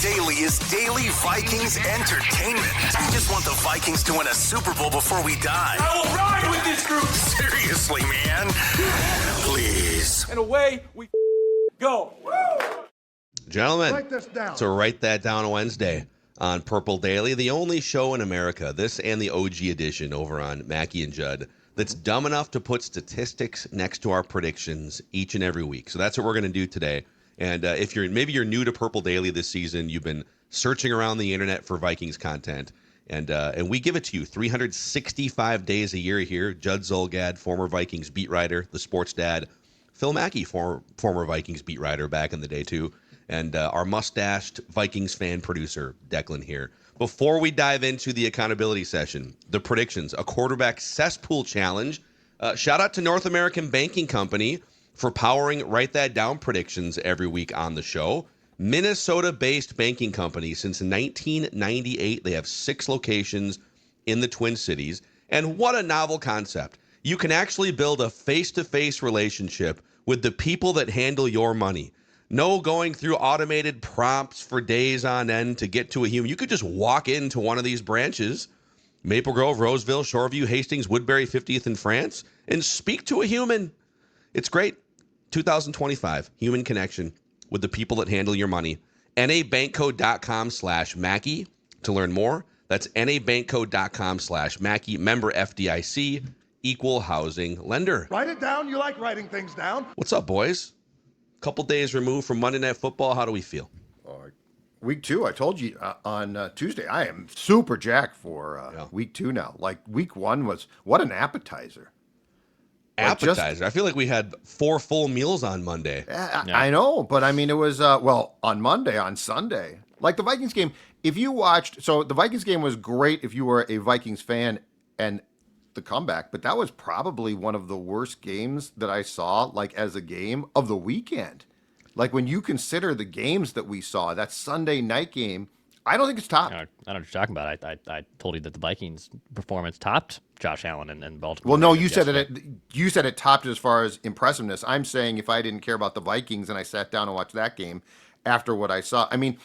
Daily is daily Vikings entertainment. We just want the Vikings to win a Super Bowl before we die. I will ride with this group. Seriously, man. Please. And away we go. Gentlemen, Write this down. so write that down Wednesday on Purple Daily, the only show in America, this and the OG edition over on Mackie and Judd, that's dumb enough to put statistics next to our predictions each and every week. So that's what we're going to do today. And if you're new to Purple Daily this season, you've been searching around the internet for Vikings content, and we give it to you 365 days a year here. Judd Zolgad, former Vikings beat writer, the sports dad. Phil Mackey, former Vikings beat writer back in the day too. And our mustached Vikings fan producer, Declan here. Before we dive into the accountability session, the predictions, a quarterback cesspool challenge. Shout out to North American Banking Company for powering Write That Down predictions every week on the show. Minnesota-based banking company since 1998. They have 6 locations in the Twin Cities. And what a novel concept. You can actually build a face-to-face relationship with the people that handle your money. No going through automated prompts for days on end to get to a human. You could just walk into one of these branches, Maple Grove, Roseville, Shoreview, Hastings, Woodbury, 50th in France, and speak to a human. It's great. 2025, human connection with the people that handle your money. nabankco.com/Mackie to learn more. That's nabankco.com/Mackie. Member FDIC, equal housing lender. Write it down. You like writing things down. What's up, boys? Couple days removed from Monday Night Football. How do we feel? Week 2, I told you on Tuesday, I am super jacked for week 2 now. Like week 1 was, what an appetizer. Appetizer. I feel like we had 4 full meals on Monday. I know, but I mean, it was, on Monday, on Sunday. Like the Vikings game, if you watched, so the Vikings game was great if you were a Vikings fan and the comeback, but that was probably one of the worst games that I saw, like as a game of the weekend. Like when you consider the games that we saw, that Sunday night game, I don't think it's topped. I don't know what you're talking about. I told you that the Vikings' performance topped Josh Allen and Baltimore. Well, no, you said it topped as far as impressiveness. I'm saying if I didn't care about the Vikings and I sat down and watched that game after what I saw, I mean,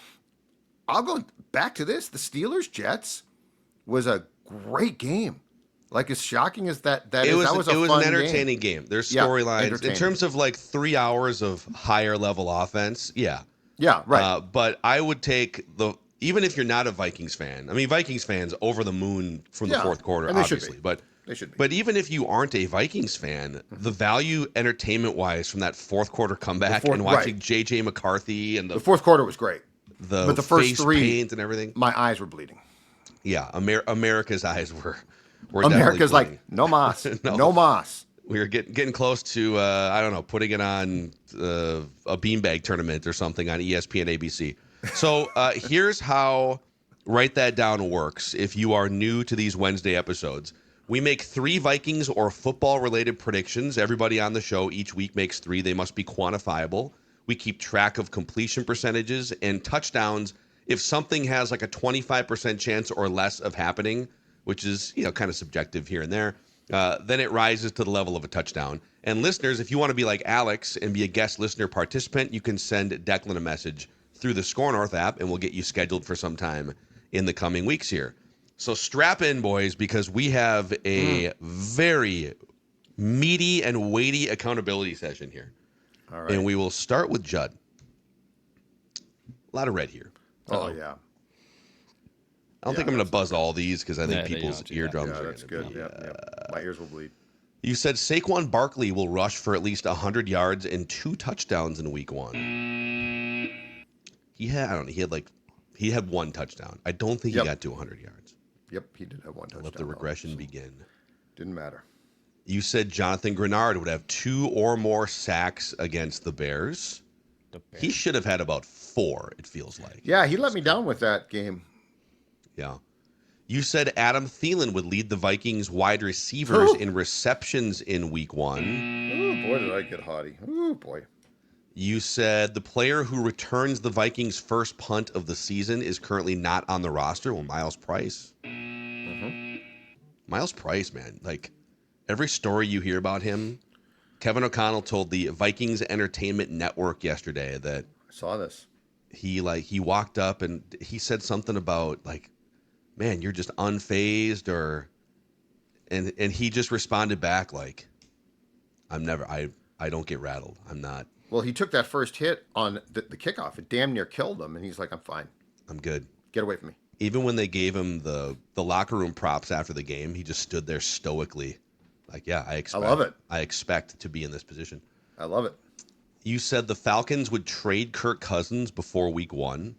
I'll go back to this. The Steelers-Jets was a great game. Like as shocking as that it was, was an entertaining game. There's storylines in terms of like 3 hours of higher level offense. Yeah, right. But I would take even if you're not a Vikings fan. I mean, Vikings fans over the moon from the fourth quarter, and they obviously. Should be. But they should be. But even if you aren't a Vikings fan, the value entertainment wise from that fourth quarter comeback and watching JJ McCarthy and the fourth quarter was great. But the first 3 paint and everything, my eyes were bleeding. Yeah, America's eyes were. America's like, no mas, no mas. We were getting close to, I don't know, putting it on a beanbag tournament or something on ESPN ABC. So here's how Write That Down works if you are new to these Wednesday episodes. We make 3 Vikings or football-related predictions. Everybody on the show each week makes 3. They must be quantifiable. We keep track of completion percentages and touchdowns. If something has like a 25% chance or less of happening, which is, kind of subjective here and there, then it rises to the level of a touchdown. And listeners, if you want to be like Alex and be a guest listener participant, you can send Declan a message through the Score North app, and we'll get you scheduled for some time in the coming weeks here. So strap in, boys, because we have a very meaty and weighty accountability session here. All right. And we will start with Judd. A lot of red here. Oh, yeah. I don't think I'm going to buzz all these because I think people's eardrums are that's good. Yeah. My ears will bleed. You said Saquon Barkley will rush for at least 100 yards and 2 touchdowns in week 1. He had 1 touchdown. I don't think he got to 100 yards. Yep, he did have 1 touchdown. Let the regression begin. Didn't matter. You said Jonathan Grenard would have 2 or more sacks against the Bears. He should have had about 4, it feels like. Yeah, he let me down with that game. Yeah. You said Adam Thielen would lead the Vikings wide receivers in receptions in week 1. Oh, boy, did I get haughty. Oh, boy. You said the player who returns the Vikings' first punt of the season is currently not on the roster. Well, Miles Price. Mm-hmm. Miles Price, man. Like, every story you hear about him, Kevin O'Connell told the Vikings Entertainment Network yesterday that I saw this. he walked up and he said something about like, man, you're just unfazed and he just responded back like, I don't get rattled. I'm not. Well, he took that first hit on the kickoff. It damn near killed him, and he's like, I'm fine. I'm good. Get away from me. Even when they gave him the locker room props after the game, he just stood there stoically. Like, yeah, I love it. I expect to be in this position. I love it. You said the Falcons would trade Kirk Cousins before week 1.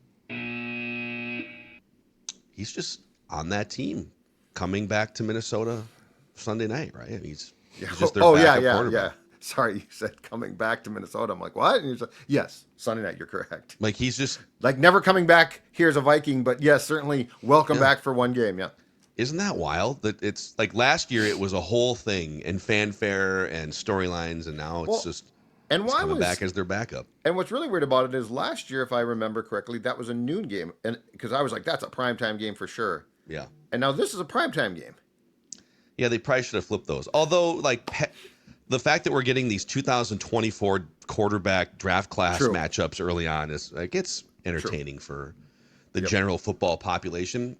He's just on that team coming back to Minnesota Sunday night, right? He's just their backup quarterback. Yeah. Sorry, you said coming back to Minnesota. I'm like, what? And you're like, yes, Sunday night, you're correct. Like, he's just... Like, never coming back here as a Viking, but yes, certainly welcome back for one game, yeah. Isn't that wild? That it's like last year it was a whole thing and fanfare and storylines, and now it's just coming back as their backup. And what's really weird about it is last year, if I remember correctly, that was a noon game, and because I was like, that's a primetime game for sure. Yeah. And now this is a primetime game. Yeah, they probably should have flipped those. Although, like, the fact that we're getting these 2024 quarterback draft class matchups early on is like it's entertaining for the general football population.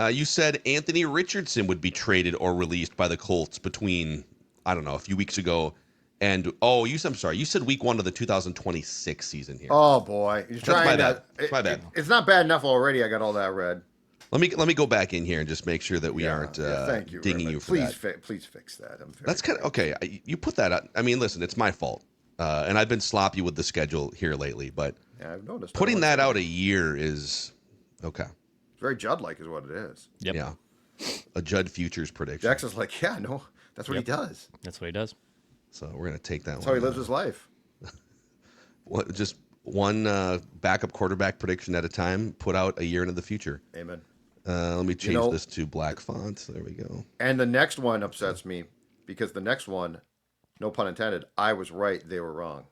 You said Anthony Richardson would be traded or released by the Colts between, I don't know, a few weeks ago. And, you said week 1 of the 2026 season here. Oh, boy. You're trying to. My bad. It's not bad enough already. I got all that read. Let me go back in here and just make sure that we aren't thank you, dinging you for that. Please fix that. That's kind of okay. You put that out. I mean, listen, it's my fault, and I've been sloppy with the schedule here lately. But I've noticed putting that out a year is okay. It's very Judd-like, is what it is. Yep. Yeah, a Judd futures prediction. Jax is like, yeah, no, that's what he does. That's what he does. So we're gonna take that. That's how he lives his life. Just one backup quarterback prediction at a time. Put out a year into the future. Amen. Let me change this to black font. There we go. And the next one upsets me because the next one, no pun intended, I was right, they were wrong.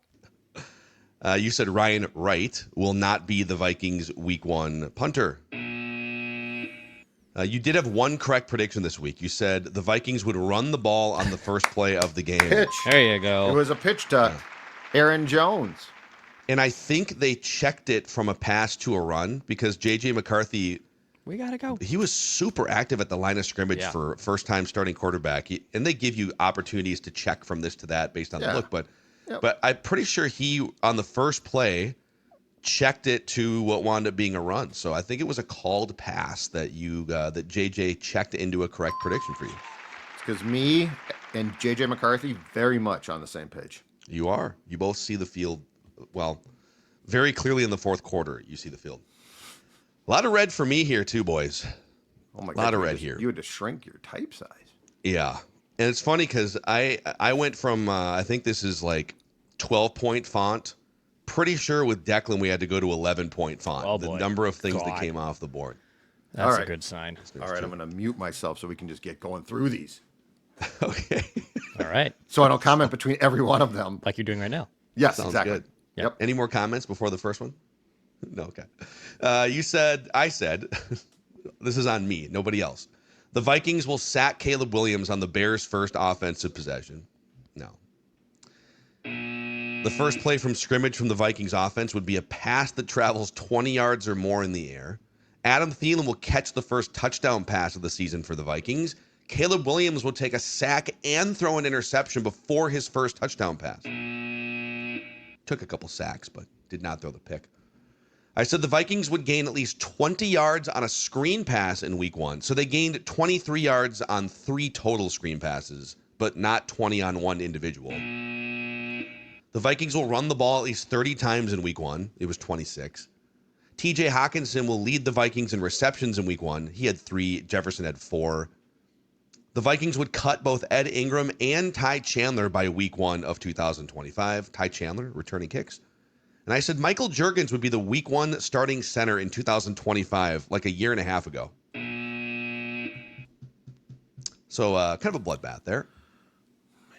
You said Ryan Wright will not be the Vikings week 1 punter. You did have one correct prediction this week. You said the Vikings would run the ball on the first play of the game. Pitch. There you go. It was a pitch to Aaron Jones. And I think they checked it from a pass to a run because JJ McCarthy... We got to go. He was super active at the line of scrimmage for first-time starting quarterback. And they give you opportunities to check from this to that based on the look. But I'm pretty sure he, on the first play, checked it to what wound up being a run. So I think it was a called pass that that JJ checked into a correct prediction for you. It's because me and JJ McCarthy very much on the same page. You are. You both see the field, well, very clearly in the fourth quarter. You see the field. A lot of red for me here, too, boys. Oh my God. A lot of red here. You had to shrink your type size. Yeah. And it's funny because I went from, I think this is like 12-point font. Pretty sure with Declan we had to go to 11-point font. Oh, the number of things that came off the board. That's a good sign. All right, I'm going to mute myself so we can just get going through these. Okay. All right. So I don't comment between every one of them. Like you're doing right now. Yes, Sounds exactly. good. Yep. Any more comments before the first one? No, okay. I said, this is on me, nobody else. The Vikings will sack Caleb Williams on the Bears' first offensive possession. No. The first play from scrimmage from the Vikings offense would be a pass that travels 20 yards or more in the air. Adam Thielen will catch the first touchdown pass of the season for the Vikings. Caleb Williams will take a sack and throw an interception before his first touchdown pass. Took a couple sacks, but did not throw the pick. I said the Vikings would gain at least 20 yards on a screen pass in week 1. So they gained 23 yards on 3 total screen passes, but not 20 on one individual. The Vikings will run the ball at least 30 times in week 1. It was 26. TJ Hawkinson will lead the Vikings in receptions in week 1. He had 3. Jefferson had 4. The Vikings would cut both Ed Ingram and Ty Chandler by week 1 of 2025. Ty Chandler returning kicks. And I said Michael Juergens would be the week 1 starting center in 2025, like a year and a half ago. So kind of a bloodbath there.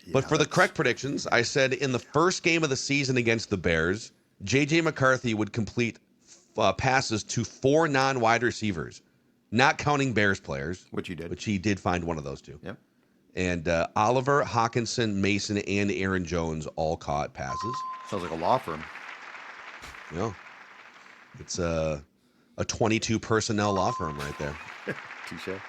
Yeah, but for the correct predictions, I said in the first game of the season against the Bears, JJ McCarthy would complete passes to 4 non-wide receivers, not counting Bears players. Which he did. Which he did find one of those 2. Yep. And Oliver, Hawkinson, Mason, and Aaron Jones all caught passes. Sounds like a law firm. Yeah. It's a 22 personnel law firm right there. Touche.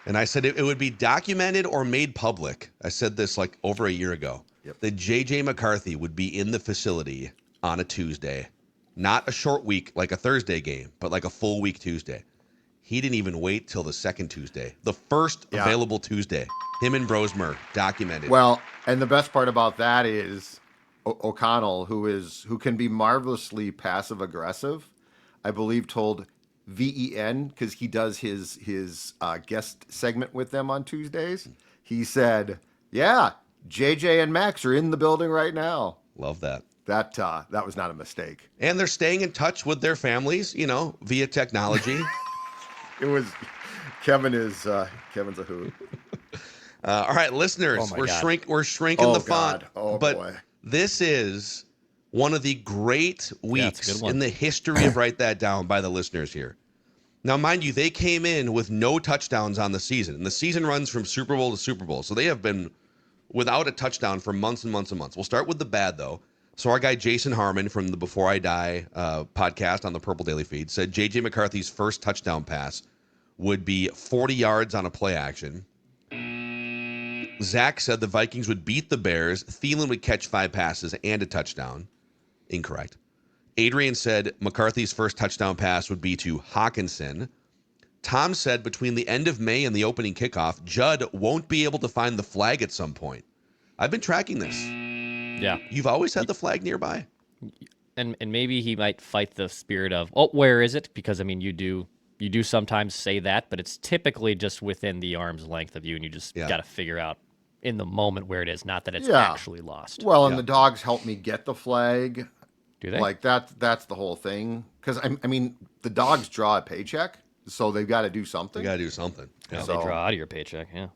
And I said it would be documented or made public. I said this like over a year ago. Yep. That JJ McCarthy would be in the facility on a Tuesday, not a short week like a Thursday game, but like a full week Tuesday. He didn't even wait till the second Tuesday, the first available Tuesday. Him and Brosmer documented. Well, and the best part about that is O'Connell, who can be marvelously passive aggressive, I believe told VEN, because he does his guest segment with them on Tuesdays. He said, "Yeah, JJ and Max are in the building right now." Love that. That was not a mistake. And they're staying in touch with their families, via technology. It was Kevin's a hoot. All right, listeners, Oh my we're God. we're shrinking the font. Oh, but boy. This is one of the great it's a weeks good one. in the history of Write That Down by the listeners here. Now, mind you, they came in with no touchdowns on the season. And the season runs from Super Bowl to Super Bowl. So they have been without a touchdown for months and months and months. We'll start with the bad, though. So our guy Jason Harmon from the Before I Die podcast on the Purple Daily feed said JJ McCarthy's first touchdown pass would be 40 yards on a play action. Zach said the Vikings would beat the Bears. Thielen would catch 5 passes and a touchdown. Incorrect. Adrian said McCarthy's first touchdown pass would be to Hawkinson. Tom said between the end of May and the opening kickoff, Judd won't be able to find the flag at some point. I've been tracking this. Yeah. You've always had the flag nearby. And maybe he might fight the spirit of, where is it? Because, I mean, you do sometimes say that, but it's typically just within the arm's length of you, and you just got to figure out in the moment where it is, not that it's actually lost. Well, and the dogs helped me get the flag. Do they? Like that's the whole thing. Because I mean, the dogs draw a paycheck, so they've got to do something. You got to do something. Yeah. They draw out of your paycheck, yeah.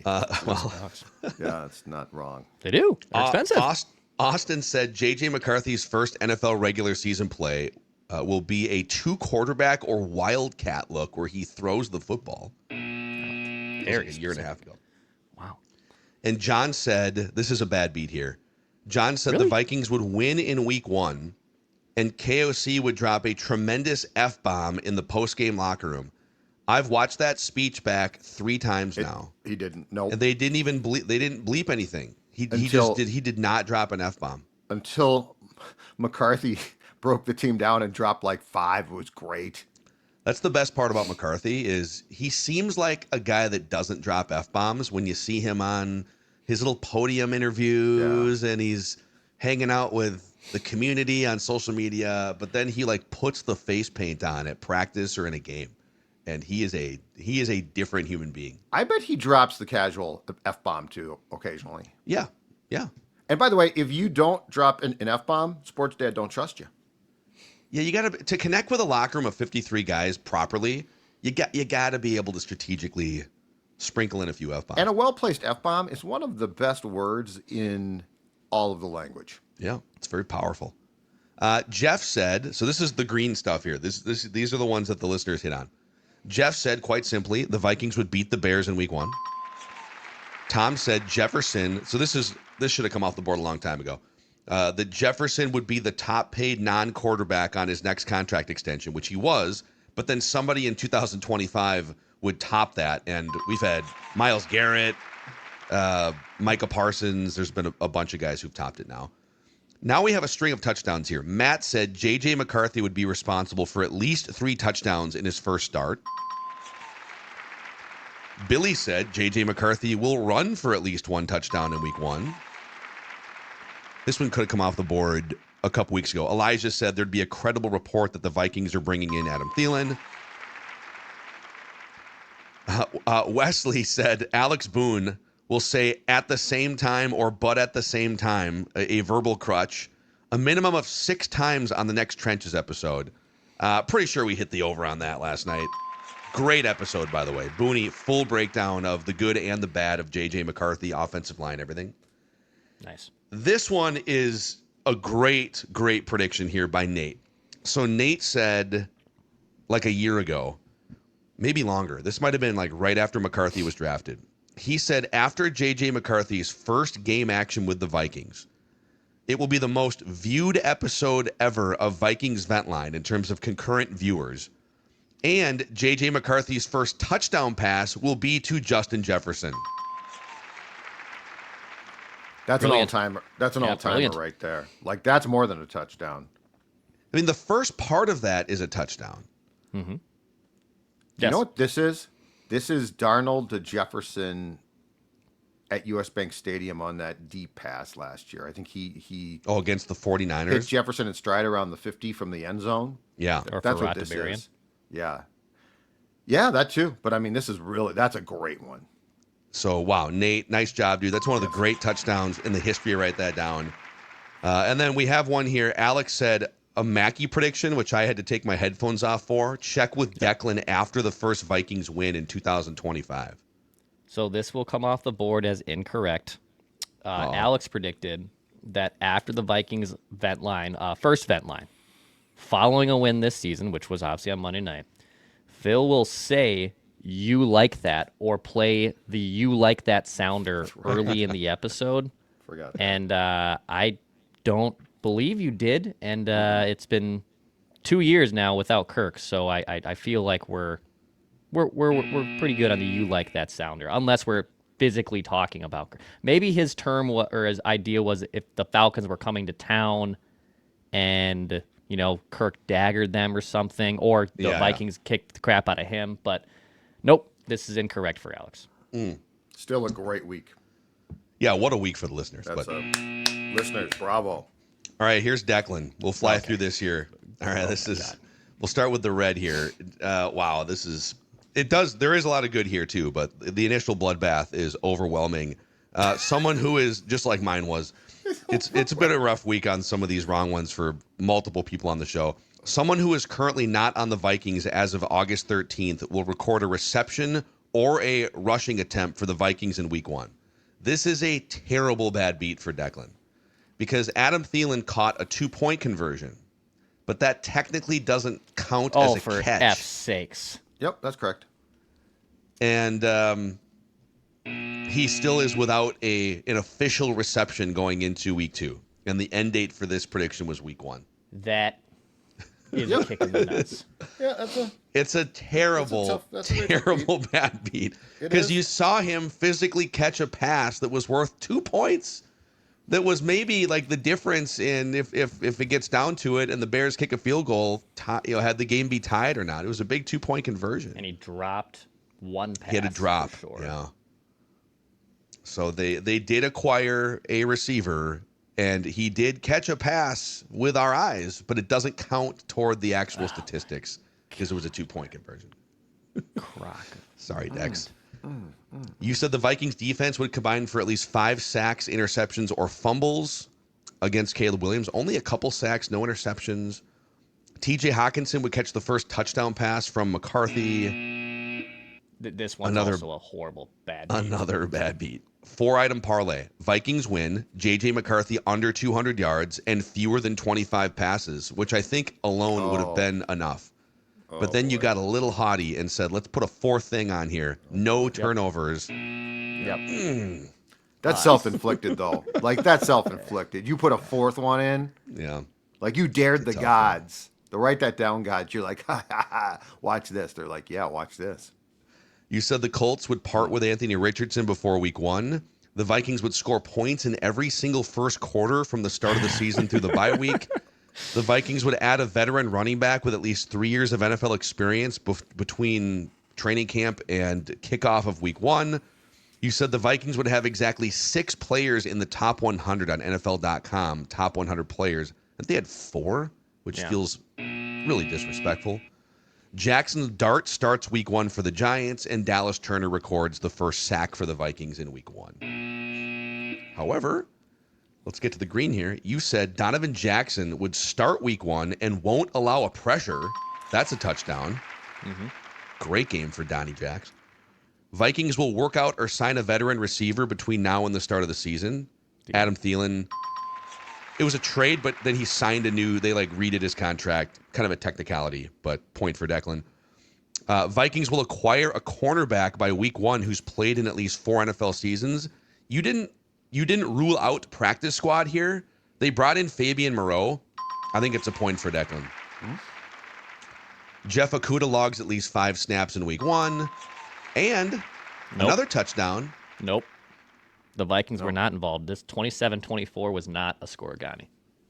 Yeah, it's not wrong. They do. They're expensive. Austin said JJ McCarthy's first NFL regular season play will be a 2-quarterback or wildcat look where he throws the football. Like a year and a half ago. Wow. And John said, this is a bad beat here. John said the Vikings would win in week 1 and KOC would drop a tremendous F-bomb in the post-game locker room. I've watched that speech back 3 times now. He didn't. No. And they didn't even bleep. They didn't bleep anything. He did not drop an F-bomb. Until McCarthy broke the team down and dropped like 5. It was great. That's the best part about McCarthy is he seems like a guy that doesn't drop F-bombs when you see him on his little podium interviews and he's hanging out with the community on social media, but then he like puts the face paint on at practice or in a game. And he is a different human being. I bet he drops the casual F-bomb too occasionally. Yeah. Yeah. And by the way, if you don't drop an F-bomb, Sports Dad don't trust you. Yeah, you got to connect with a locker room of 53 guys properly. You got to be able to strategically sprinkle in a few F-bombs. And a well-placed F-bomb is one of the best words in all of the language. Yeah, it's very powerful. Jeff said, so this is the green stuff here. These are the ones that the listeners hit on. Jeff said, quite simply, the Vikings would beat the Bears in week 1. Tom said Jefferson. So this should have come off the board a long time ago. That Jefferson would be the top paid non-quarterback on his next contract extension, which he was, but then somebody in 2025 would top that. And we've had Myles Garrett, Micah Parsons. There's been a bunch of guys who've topped it now. Now we have a string of touchdowns here. Matt said JJ McCarthy would be responsible for at least 3 touchdowns in his first start. Billy said JJ McCarthy will run for at least 1 touchdown in week 1. This one could have come off the board a couple weeks ago. Elijah said there'd be a credible report that the Vikings are bringing in Adam Thielen. Wesley said Alex Boone will say at the same time or but at the same time, a verbal crutch, a minimum of 6 times on the next Trenches episode. Pretty sure we hit the over on that last night. Great episode, by the way. Booney, full breakdown of the good and the bad of JJ McCarthy, offensive line, everything. Nice. This one is a great prediction here by Nate. So Nate said like a year ago, maybe longer. This might have been like right after McCarthy was drafted. He said after JJ McCarthy's first game action with the Vikings, It will be the most viewed episode ever of Vikings Ventline in terms of concurrent viewers. And JJ McCarthy's first touchdown pass will be to Justin Jefferson. That's Brilliant. an all-timer. That's an all-timer brilliant. right there. Like, that's more than a touchdown. I mean, the first part of that is a touchdown. Mm-hmm. You Yes. know what this is? This is Darnold to Jefferson at US Bank Stadium on that deep pass last year. I think he Oh, against the 49ers? hit Jefferson in stride around the 50 from the end zone. Yeah. Or That's for what this Rotterdam. is. Yeah. Yeah, that too. But I mean, this is really, that's a great one. So, wow, Nate, nice job, dude. That's one of the great touchdowns in the history. Write that down. And then we have one here. Alex said a Mackey prediction, which I had to take my headphones off for. Check with Declan after the first Vikings win in 2025. So this will come off the board as incorrect. Alex predicted that after the Vikings first vent line, following a win this season, which was obviously on Monday night, Phil will say, "You like that," or play the "You like that" sounder early in the episode. Forgot that. And I don't believe you did. And it's been 2 years now without Kirk, so I feel like we're pretty good on the "You like that" sounder, unless we're physically talking about Kirk. Maybe his term or his idea was if the Falcons were coming to town and Kirk daggered them or something, or the Vikings kicked the crap out of him. But nope, this is incorrect for Alex. Still a great week. Yeah, what a week for the listeners. That's But listeners, bravo. all right, here's Declan. We'll fly through this here. All right, we'll start with the red here. Wow, there is a lot of good here too, but the initial bloodbath is overwhelming. Someone who is just like mine was, it's been a rough week on some of these wrong ones for multiple people on the show. Someone who is currently not on the Vikings as of August 13th will record a reception or a rushing attempt for the Vikings in week 1. This is a terrible bad beat for Declan because Adam Thielen caught a 2-point conversion, but that technically doesn't count as a for catch. F's sakes. Yep, that's correct. And he still is without an official reception going into week 2. And the end date for this prediction was week 1. That is a kick in the nuts. Yeah, It's a terrible, that's a terrible bad beat. Because you saw him physically catch a pass that was worth 2 points. That was maybe like the difference in if it gets down to it and the Bears kick a field goal, had the game be tied or not. It was a big 2-point conversion. And he dropped one pass. He had a drop. For sure. Yeah. So they did acquire a receiver, and he did catch a pass with our eyes, but it doesn't count toward the actual statistics because it was a 2-point conversion. Crock. Sorry, Dex. You said the Vikings defense would combine for at least 5 sacks, interceptions, or fumbles against Caleb Williams. Only a couple sacks, no interceptions. TJ Hawkinson would catch the first touchdown pass from McCarthy. This one's also a horrible bad beat. Another bad beat. 4-item parlay. Vikings win. JJ McCarthy under 200 yards and fewer than 25 passes, which I think alone would have been enough. But then you got a little haughty and said, let's put a 4th thing on here. No turnovers. Yep. That's self-inflicted, though. Like, that's self-inflicted. You put a 4th one in. Yeah. Like, you dared the gods. The write that down gods. You're like, ha, ha, ha, watch this. They're like, yeah, watch this. You said the Colts would part with Anthony Richardson before week 1. The Vikings would score points in every single first quarter from the start of the season through the bye week. The Vikings would add a veteran running back with at least 3 years of NFL experience between training camp and kickoff of week 1. You said the Vikings would have exactly 6 players in the top 100 on NFL.com, top 100 players. And they had 4, which feels really disrespectful. Jackson Dart starts week 1 for the Giants, and Dallas Turner records the first sack for the Vikings in week 1. However, let's get to the green here. You said Donovan Jackson would start week 1 and won't allow a pressure. That's a touchdown. Great game for Donnie Jacks. Vikings will work out or sign a veteran receiver between now and the start of the season. Adam Thielen. It was a trade, but then he signed they redid his contract. Kind of a technicality, but point for Declan. Vikings will acquire a cornerback by week 1 who's played in at least 4 NFL seasons. You didn't rule out practice squad here, They brought in Fabian Moreau. I think it's a point for Declan. Jeff Okudah logs at least 5 snaps in week 1. And another touchdown. Nope. The Vikings were not involved. This 27-24 was not a scoregami.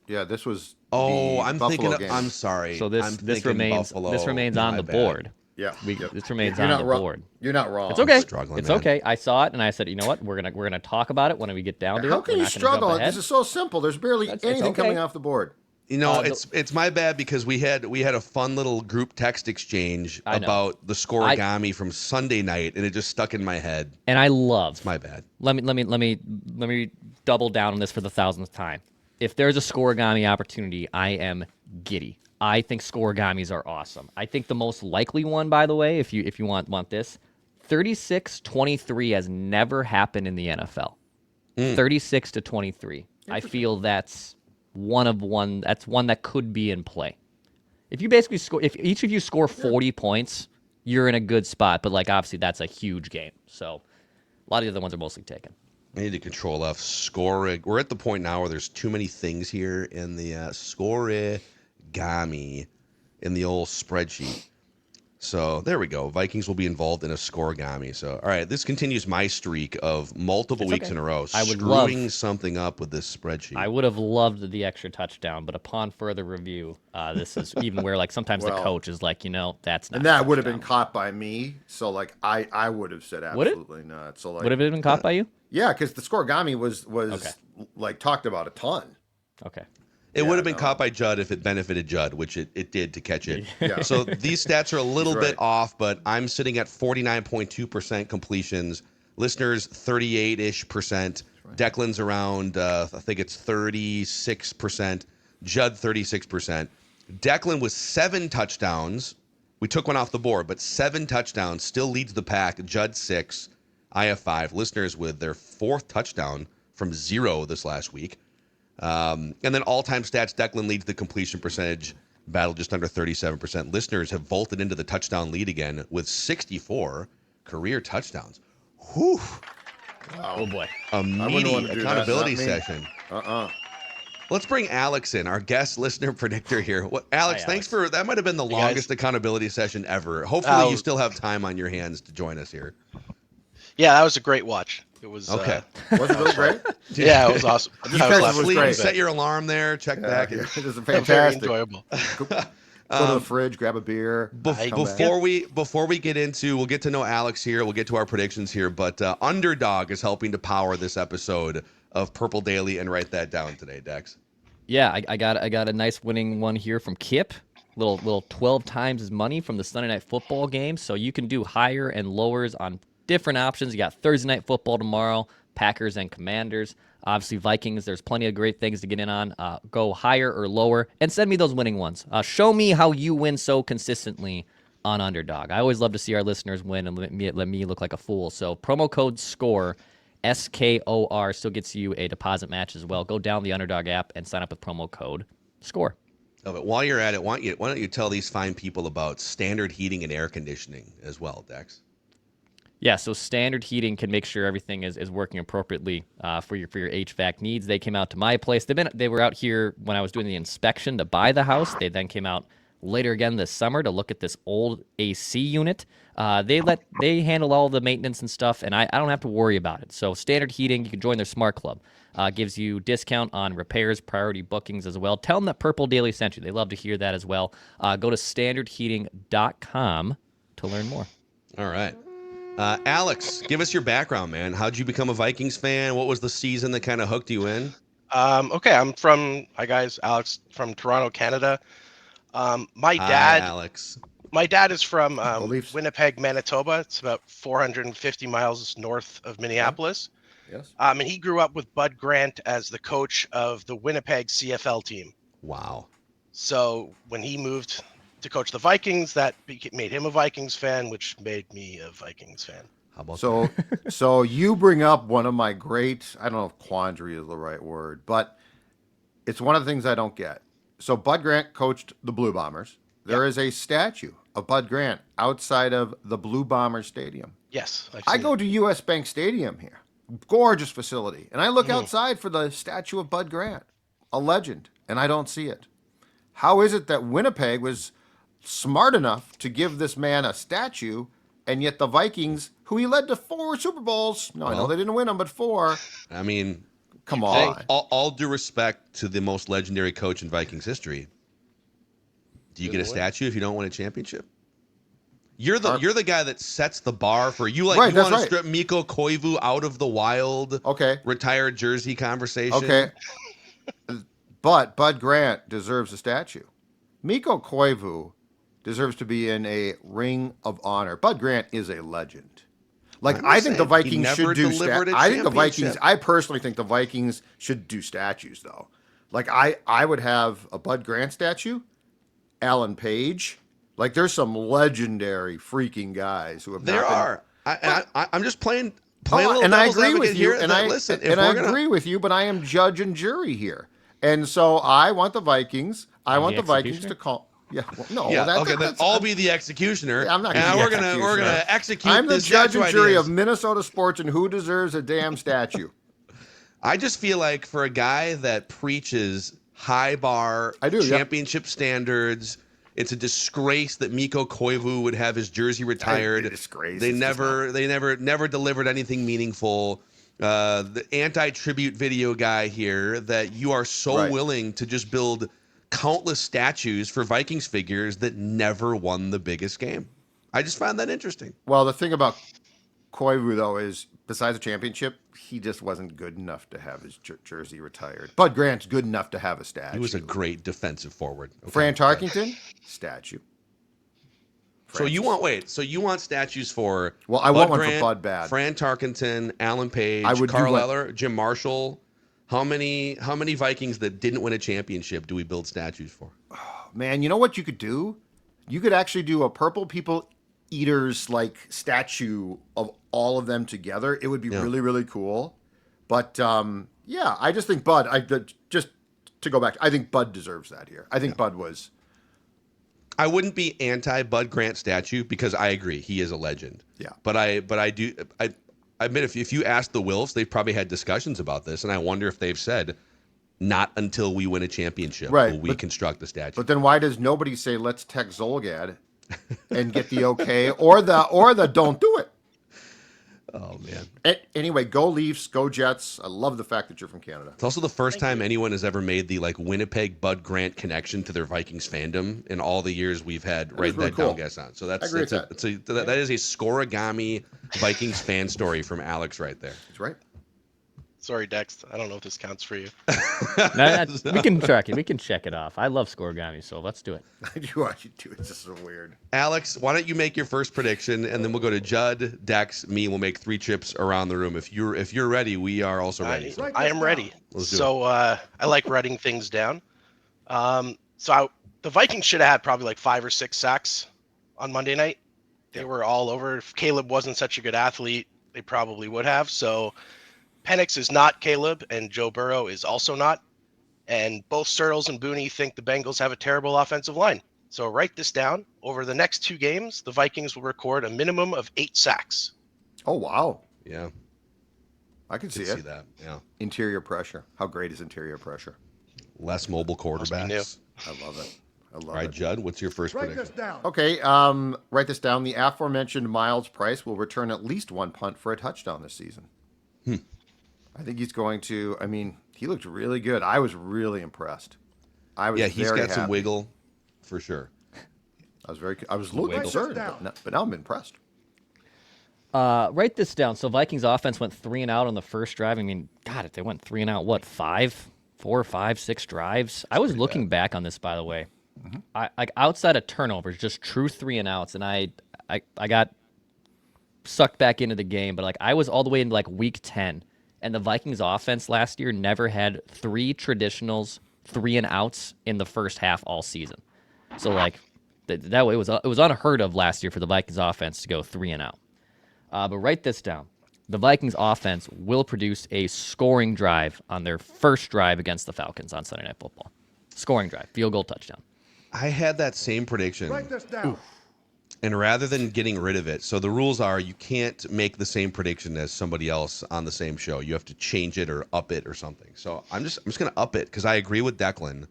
Yeah, this was. I'm Buffalo thinking. game. I'm sorry. So I'm this thinking remains Buffalo. this remains on My the bad. board. Yeah, This remains You're on not the wrong. board. You're not wrong. It's okay. Struggling, It's man. okay. I saw it and I said, you know what? We're gonna talk about it when we get down to it. How can We're you not gonna struggle? jump ahead. This is so simple. There's barely It's anything okay. coming off the board. You know, it's my bad because we had a fun little group text exchange I know. about the scoregami from Sunday night, and it just stuck in my head. And I love. It's my bad. Let me double down on this for the 1,000th time. If there's a scoregami opportunity, I am giddy. I think scoregamis are awesome. I think the most likely one, by the way, if you want this, 36-23 has never happened in the NFL. 36-23. I feel that's one. That's one that could be in play. If you basically score, if each of you score 40 points, you're in a good spot. But like obviously that's a huge game. So a lot of the other ones are mostly taken. I need to control F score. We're at the point now where there's too many things here in the scoregami in the old spreadsheet. So there we go. Vikings will be involved in a scoregami. So all right, this continues my streak of multiple weeks in a row screwing something up with this spreadsheet. I would have loved the extra touchdown, but upon further review, this is even where like sometimes the coach is like, that's not. And that would have been caught by me. So like I would have said Would it? absolutely not. So like Would have it been caught by you? yeah, because the scoregami was Okay. like talked about a ton. Okay. It would have been caught by Judd if it benefited Judd, which it did to catch it. Yeah. So these stats are a little He's bit right. off, but I'm sitting at 49.2% completions. Listeners, 38-ish percent. Declan's around, I think it's 36%. Judd, 36%. Declan with 7 touchdowns. We took one off the board, but 7 touchdowns still leads the pack. Judd, 6. I have 5. Listeners with their 4th touchdown from 0 this last week. And then all-time stats, Declan leads the completion percentage battle just under 37%. Listeners have vaulted into the touchdown lead again with 64 career touchdowns. Whew. Oh boy. A meaty want to do that, accountability not me. session. Uh-uh. Let's bring Alex in, our guest listener predictor here. Alex, Hi, thanks for that. Might have been the longest accountability session ever. Hopefully you still have time on your hands to join us here. Yeah, that was a great watch. It was Okay. Was it really great? Yeah, it was awesome. I was Defense laughing was Sleep, quite a great. bit. set your alarm there, check back. It was Very fantastic. enjoyable. Go to the fridge, grab a beer. Before we get into, we'll get to know Alex here. We'll get to our predictions here. But Underdog is helping to power this episode of Purple Daily, and write that down today, Dex. Yeah, I got a nice winning one here from Kip. Little 12 times his money from the Sunday Night Football game. So you can do higher and lowers on different options. You got Thursday Night Football tomorrow, Packers and Commanders. Obviously, Vikings, there's plenty of great things to get in on. Go higher or lower, and send me those winning ones. Show me how you win so consistently on Underdog. I always love to see our listeners win and let me look like a fool. So promo code SCORE, SKOR, still gets you a deposit match as well. Go down the Underdog app and sign up with promo code SCORE. Oh, but while you're at it, why don't you tell these fine people about standard heating and air conditioning as well, Dex? Yeah, so standard heating can make sure everything is working appropriately for your HVAC needs. They came out to my place. They were out here when I was doing the inspection to buy the house. They then came out later again this summer to look at this old AC unit. They handle all the maintenance and stuff, and I don't have to worry about it. So standard heating, you can join their Smart Club. Gives you discount on repairs, priority bookings as well. Tell them that Purple Daily sent you. They love to hear that as well. Go to standardheating.com to learn more. All right. Alex, give us your background, man. How'd you become a Vikings fan? What was the season that kind of hooked you in? Okay, hi guys, Alex from Toronto, Canada. My Hi, dad Alex. is from Leafs. Winnipeg, Manitoba. It's about 450 miles north of Minneapolis. Yes. And he grew up with Bud Grant as the coach of the Winnipeg CFL team. Wow. So when he moved to coach the Vikings, that made him a Vikings fan, which made me a Vikings fan. How about So you bring up one of my great, I don't know if quandary is the right word, but it's one of the things I don't get. So Bud Grant coached the Blue Bombers. There is a statue of Bud Grant outside of the Blue Bombers Stadium. Yes. I go to US Bank Stadium here. Gorgeous facility. And I look outside for the statue of Bud Grant. a legend, and I don't see it. How is it that Winnipeg was smart enough to give this man a statue, and yet the Vikings, who he led to 4 Super Bowls, I know they didn't win them, but 4. I mean, come on. All due respect to the most legendary coach in Vikings history. Do you get a statue if you don't win a championship? You're the guy that sets the bar for you. Like, you want to strip Mikko Koivu out of the wild, retired jersey conversation. Okay, but Bud Grant deserves a statue. Mikko Koivu deserves to be in a Ring of Honor. Bud Grant is a legend. Like, I think the Vikings should do. I personally think the Vikings should do statues, though. Like, I would have a Bud Grant statue, Alan Page. Like, there's some legendary freaking guys who have. I'm just playing. And I agree with you. And I agree with you. But I am judge and jury here, and so I want the Vikings. I want the Vikings to call. Yeah. Well, no. Yeah. Then I'll be the executioner. Yeah, I'm not. And we're gonna execute. I'm the judge and jury of Minnesota sports and who deserves a damn statue. I just feel like for a guy that preaches high bar, championship standards. It's a disgrace that Mikko Koivu would have his jersey retired. Disgrace. They never delivered anything meaningful. The anti-tribute video guy here, that you are so willing to just build countless statues for Vikings figures that never won the biggest game. I just find that interesting. Well, the thing about Koivu, though, is besides the championship, he just wasn't good enough to have his jersey retired. Bud Grant's good enough to have a statue. He was a great defensive forward. Okay. Fran Tarkenton, statue. So you want statues for? Well, I want one for Bud bad. Fran Tarkenton, Alan Page, Carl Eller, Jim Marshall. How many Vikings that didn't win a championship do we build statues for? Oh, man, you know what you could do? You could actually do a Purple People Eaters like statue of all of them together. It would be really, really cool. But I just think Bud. Just to go back, I think Bud deserves that here. I think Bud was. I wouldn't be anti Bud Grant statue because I agree he is a legend. Yeah. But I admit if you ask the Wilfs, they've probably had discussions about this, and I wonder if they've said, not until we win a championship will we construct the statue. But then why does nobody say let's text Zolgad and get the okay or the don't do it? Oh man. Anyway, go Leafs, go Jets. I love the fact that you're from Canada. It's also the first time anyone has ever made the Winnipeg Bud Grant connection to their Vikings fandom in all the years we've had down guests on. So that is a Scorigami Vikings fan story from Alex right there. That's right. Sorry, Dex. I don't know if this counts for you. We can track it. We can check it off. I love Scorigami, so let's do it. You actually do. It's just so weird. Alex, why don't you make your first prediction, and then we'll go to Judd, Dex, me. We'll make 3 trips around the room. If you're ready, we are also ready. I am ready. I like writing things down. The Vikings should have had probably 5 or 6 sacks on Monday night. They were all over. If Caleb wasn't such a good athlete, they probably would have. So Penix is not Caleb, and Joe Burrow is also not. And both Sturtles and Booney think the Bengals have a terrible offensive line. So write this down. Over the next 2 games, the Vikings will record a minimum of 8 sacks. Oh, wow. Yeah. I can see that. Yeah. Interior pressure. How great is interior pressure? Less mobile quarterbacks. I love it. All right, Judd, what's your first prediction? Write this down. Okay, write this down. The aforementioned Miles Price will return at least 1 punt for a touchdown this season. I think he's going to. I mean, he looked really good. I was really impressed. He's got some wiggle, for sure. I was a little concerned, but now I'm impressed. Write this down. So Vikings offense went 3 and out on the first drive. I mean, God, if they went 3 and out, what, 4, 5, 6 drives? I was looking back on this, by the way. I outside of turnovers, just true 3 and outs, and I got sucked back into the game. But I was all the way into week 10, and the Vikings offense last year never had 3 traditionals 3 and outs in the first half all season. So that way it was unheard of last year for the Vikings offense to go 3 and out. But write this down. The Vikings offense will produce a scoring drive on their first drive against the Falcons on Sunday Night Football. Scoring drive, field goal, touchdown. I had that same prediction. Write this down. And rather than getting rid of it, so the rules are you can't make the same prediction as somebody else on the same show. You have to change it or up it or something. So I'm just going to up it because I agree with Declan,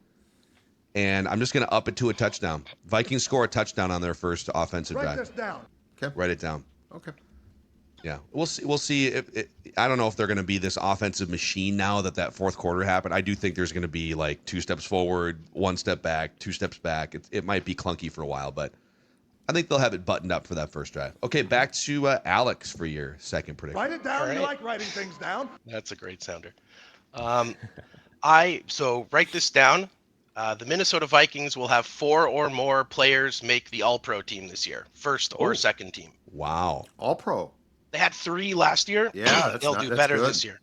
and I'm just going to up it to a touchdown. Vikings score a touchdown on their first offensive drive. Write this down. Okay. Write it down. Okay. Yeah, we'll see. We'll see. I don't know if they're going to be this offensive machine now that fourth quarter happened. I do think there's going to be like 2 steps forward, 1 step back, 2 steps back. It might be clunky for a while, but I think they'll have it buttoned up for that first drive. Okay, back to Alex for your second prediction. Write it down. All right. You like writing things down. That's a great sounder. So write this down. The Minnesota Vikings will have 4 or more players make the All-Pro team this year, first or second team. Wow. All pro. They had 3 last year. Yeah, They'll do better good. this year.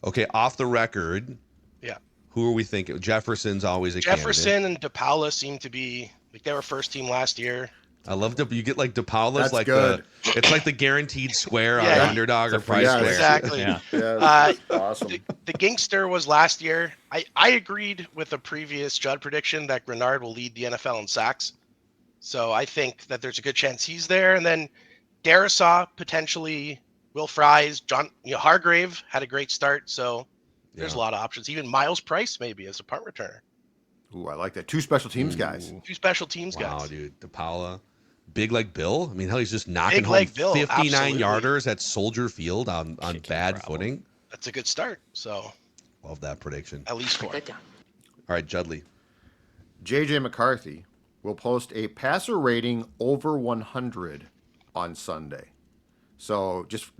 Okay, off the record, Yeah. who are we thinking? Jefferson's always a candidate. Jefferson and DePaula seem to be like they were first team last year. I love you get like DePaula's That's like good. it's like the guaranteed square on Yeah. Underdog or Price Yeah, Square. Exactly. Yeah. Yeah, awesome. The Gangster was last year. I agreed with the previous Judd prediction that Grenard will lead the NFL in sacks. So I think that there's a good chance he's there. And then Darisaw, potentially Will Fries, Hargrave had a great start. So there's a lot of options. Even Miles Price maybe as a punt returner. Ooh, I like that. 2 special teams guys. 2 special teams Wow, guys. dude, DePaula. Big like Bill. I mean, hell, he's just knocking Big home like Bill, 59 absolutely. yarders at Soldier Field on bad problem. footing. That's a good start. So Love that prediction. at least 4. All right, Judley. JJ McCarthy will post a passer rating over 100 on Sunday. So just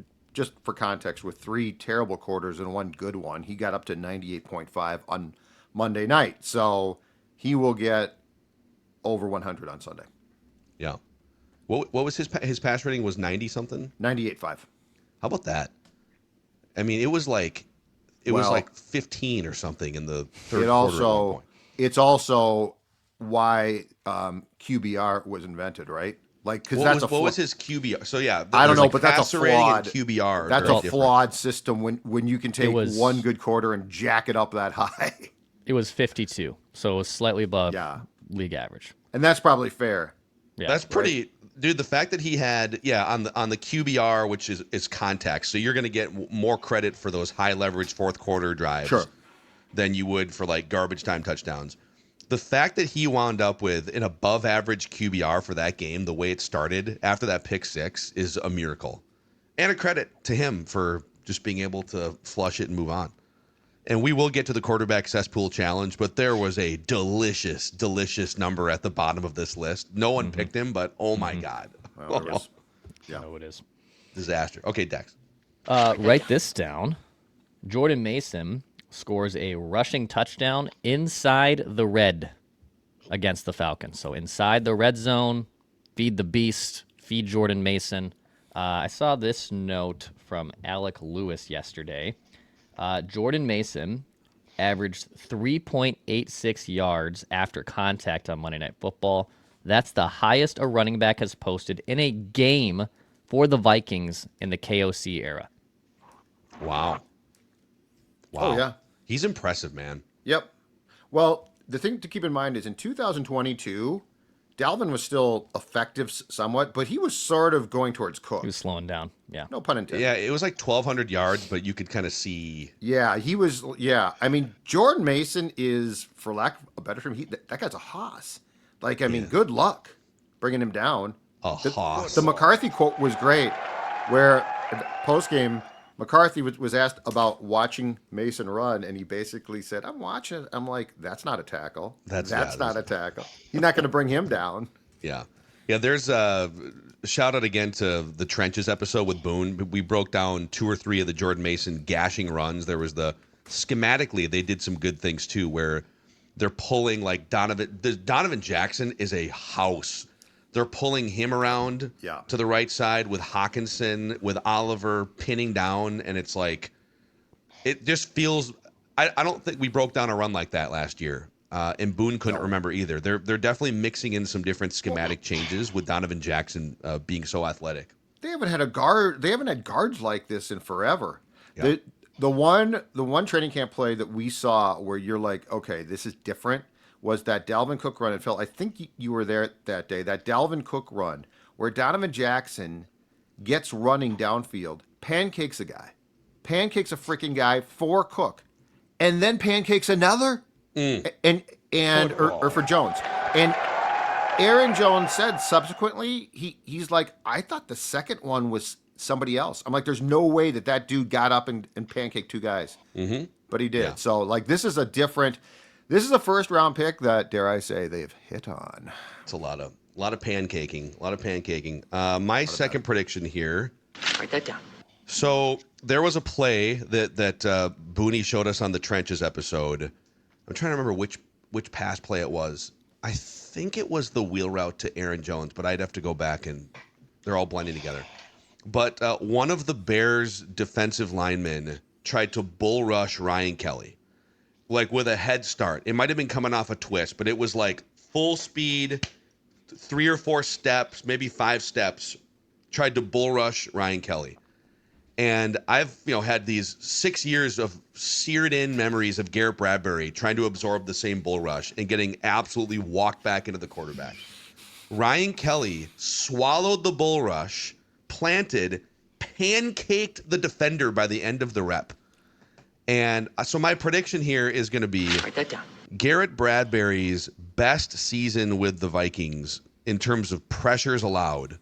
for context, with 3 terrible quarters and 1 good one, he got up to 98.5 on Monday night. So he will get over 100 on Sunday. Yeah. What was his pass rating was 90 something? 98.5. How about that? I mean, it was like 15 or something in the third quarter. At one point. It's also why QBR was invented, right? Like, because What was his QBR? So yeah, I don't know, like but that's a passer rating and flawed QBR. That's are a different. flawed system when you can take was- 1 good quarter and jack it up that high. It was 52, so it was slightly above Yeah. league average. And that's probably fair. Yeah, That's pretty, dude. The fact that he had, on the QBR, which is contact, so you're going to get more credit for those high leverage fourth quarter drives Sure. than you would for like garbage time touchdowns. The fact that he wound up with an above average QBR for that game, the way it started after that pick 6, is a miracle, and a credit to him for just being able to flush it and move on. And we will get to the quarterback cesspool challenge, but there was a delicious, delicious number at the bottom of this list. No one picked him, but oh my God. Well, it was- No, it is. Disaster. Okay, Dex. Write this down. Jordan Mason scores a rushing touchdown inside the red against the Falcons. So inside the red zone, feed the beast, feed Jordan Mason. I saw this note from Alec Lewis yesterday. Jordan Mason averaged 3.86 yards after contact on Monday Night Football. That's the highest a running back has posted in a game for the Vikings in the KOC era. Wow. Oh, yeah. He's impressive, man. Yep. Well, the thing to keep in mind is in 2022, Dalvin was still effective somewhat, but he was sort of going towards Cook. He was slowing down. Yeah. No pun intended. Yeah, it was like 1,200 yards, but you could kind of see. Yeah, he was. Yeah, I mean, Jordan Mason is, for lack of a better term, that guy's a hoss. Like, I mean, good luck bringing him down. Hoss. The McCarthy quote was great, where post game McCarthy was asked about watching Mason run, and he basically said, "I'm watching." I'm like, "That's not a tackle. That's not a tackle. You're not going to bring him down." Yeah. Yeah, there's a shout out again to the Trenches episode with Boone. We broke down 2 or 3 of the Jordan Mason gashing runs. There was schematically, they did some good things too, where they're pulling like Donovan Jackson is a house. They're pulling him around to the right side with Hawkinson, with Oliver pinning down, and it's like, it just feels. I don't think we broke down a run like that last year, and Boone couldn't remember either. They're definitely mixing in some different schematic changes with Donovan Jackson being so athletic. They haven't had a guard. They haven't had guards like this in forever. Yeah. The one training camp play that we saw where you're like, okay, this is different, was that Dalvin Cook run. And Phil, I think you were there that day. That Dalvin Cook run where Donovan Jackson gets running downfield, pancakes a guy, pancakes a freaking guy for Cook, and then pancakes another, or for Jones. And Aaron Jones said subsequently, he's like, I thought the second one was somebody else. I'm like, there's no way that dude got up and pancaked two guys. Mm-hmm. But he did. Yeah. So, like, this is a first round pick that, dare I say, they've hit on. It's a lot of pancaking. My second prediction here. Write that down. So there was a play that Booney showed us on the Trenches episode. I'm trying to remember which pass play it was. I think it was the wheel route to Aaron Jones, but I'd have to go back, and they're all blending together. But one of the Bears' defensive linemen tried to bull rush Ryan Kelly, like with a head start. It might have been coming off a twist, but it was like full speed, 3 or 4 steps, maybe 5 steps, tried to bull rush Ryan Kelly. And I've had these 6 years of seared in memories of Garrett Bradbury trying to absorb the same bull rush and getting absolutely walked back into the quarterback. Ryan Kelly swallowed the bull rush, planted, pancaked the defender by the end of the rep. And so my prediction here is going to be write that down. Garrett Bradbury's best season with the Vikings in terms of pressures allowed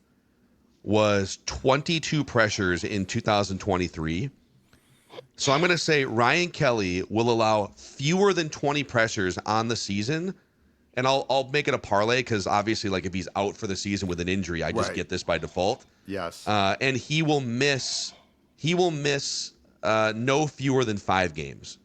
was 22 pressures in 2023. So I'm going to say Ryan Kelly will allow fewer than 20 pressures on the season. And I'll make it a parlay because obviously, like, if he's out for the season with an injury, I just get this by default. Yes. And he will miss no fewer than 5 games.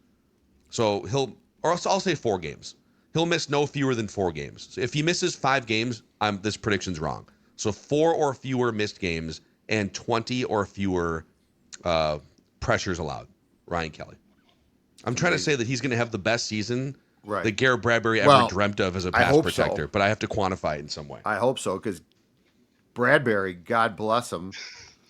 So I'll say 4 games. He'll miss no fewer than 4 games. So if he misses 5 games, this prediction's wrong. So 4 or fewer missed games and 20 or fewer pressures allowed. Ryan Kelly. I'm trying to say that he's going to have the best season that Garrett Bradbury ever dreamt of as a pass protector, but I have to quantify it in some way. I hope so, because Bradbury, God bless him,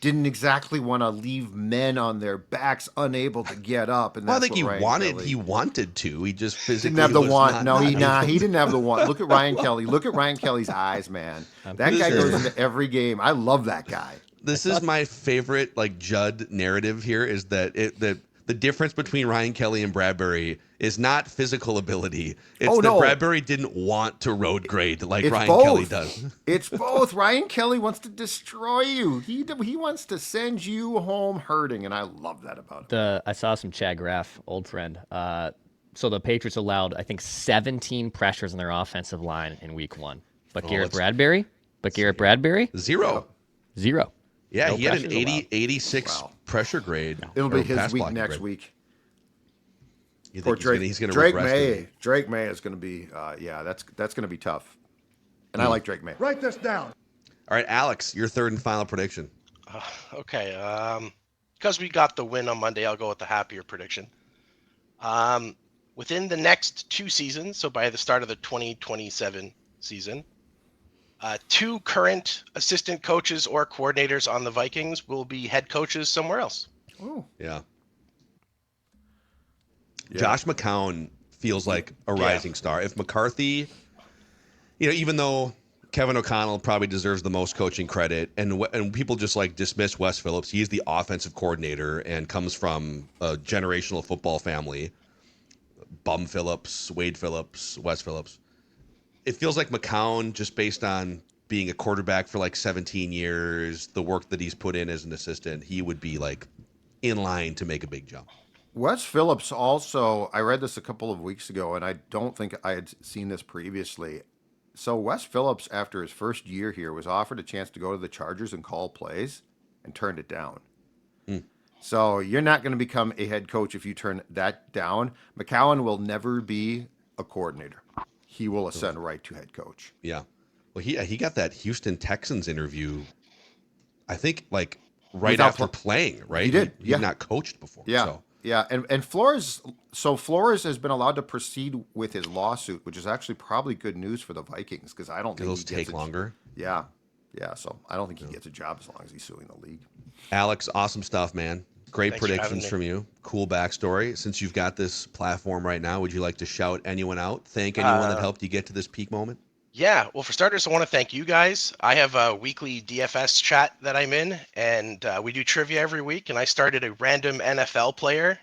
didn't exactly want to leave men on their backs unable to get up. And I think he wanted to. He just physically didn't have the want. No, he didn't have the want. Look at Ryan Kelly. Look at Ryan Kelly's eyes, man. That guy goes into every game. I love that guy. This is my favorite, like, Judd narrative here, is that the difference between Ryan Kelly and Bradbury is not physical ability. It's that Bradbury didn't want to road grade like Ryan Kelly does. It's both. Ryan Kelly wants to destroy you. He wants to send you home hurting, and I love that about him. I saw some Chad Graff, old friend. So the Patriots allowed, I think, 17 pressures on their offensive line in week 1. But Garrett Bradbury? Zero. Yeah, No he had an 86 Wow. pressure grade. It'll be his week next week. You think he's going to Drake regress May? Drake May is going to be, that's going to be tough. And I like Drake May. Write this down. All right, Alex, your third and final prediction. Okay. Because we got the win on Monday, I'll go with the happier prediction. Within the next 2 seasons, so by the start of the 2027 season, 2 current assistant coaches or coordinators on the Vikings will be head coaches somewhere else. Oh. Yeah. Josh McCown feels like a rising star. If McCarthy, even though Kevin O'Connell probably deserves the most coaching credit, and people just like dismiss Wes Phillips, he's the offensive coordinator and comes from a generational football family. Bum Phillips, Wade Phillips, Wes Phillips. It feels like McCown, just based on being a quarterback for like 17 years, the work that he's put in as an assistant, he would be like in line to make a big jump. Wes Phillips also, I read this a couple of weeks ago, and I don't think I had seen this previously. So Wes Phillips, after his first year here, was offered a chance to go to the Chargers and call plays and turned it down. So you're not going to become a head coach if you turn that down. McCown will never be a coordinator. He will ascend right to head coach. Yeah. Well, he got that Houston Texans interview, I think, like right after playing, right? He did. He'd not coached before. Yeah. So. Yeah. And Flores has been allowed to proceed with his lawsuit, which is actually probably good news for the Vikings because I don't think those take longer. Yeah. Yeah. So I don't think he gets a job as long as he's suing the league. Alex, awesome stuff, man. Great Thanks predictions from you. Cool backstory. Since you've got this platform right now, would you like to shout anyone out? Thank anyone that helped you get to this peak moment? Yeah, well, for starters, I want to thank you guys. I have a weekly DFS chat that I'm in, and we do trivia every week. And I started a random NFL player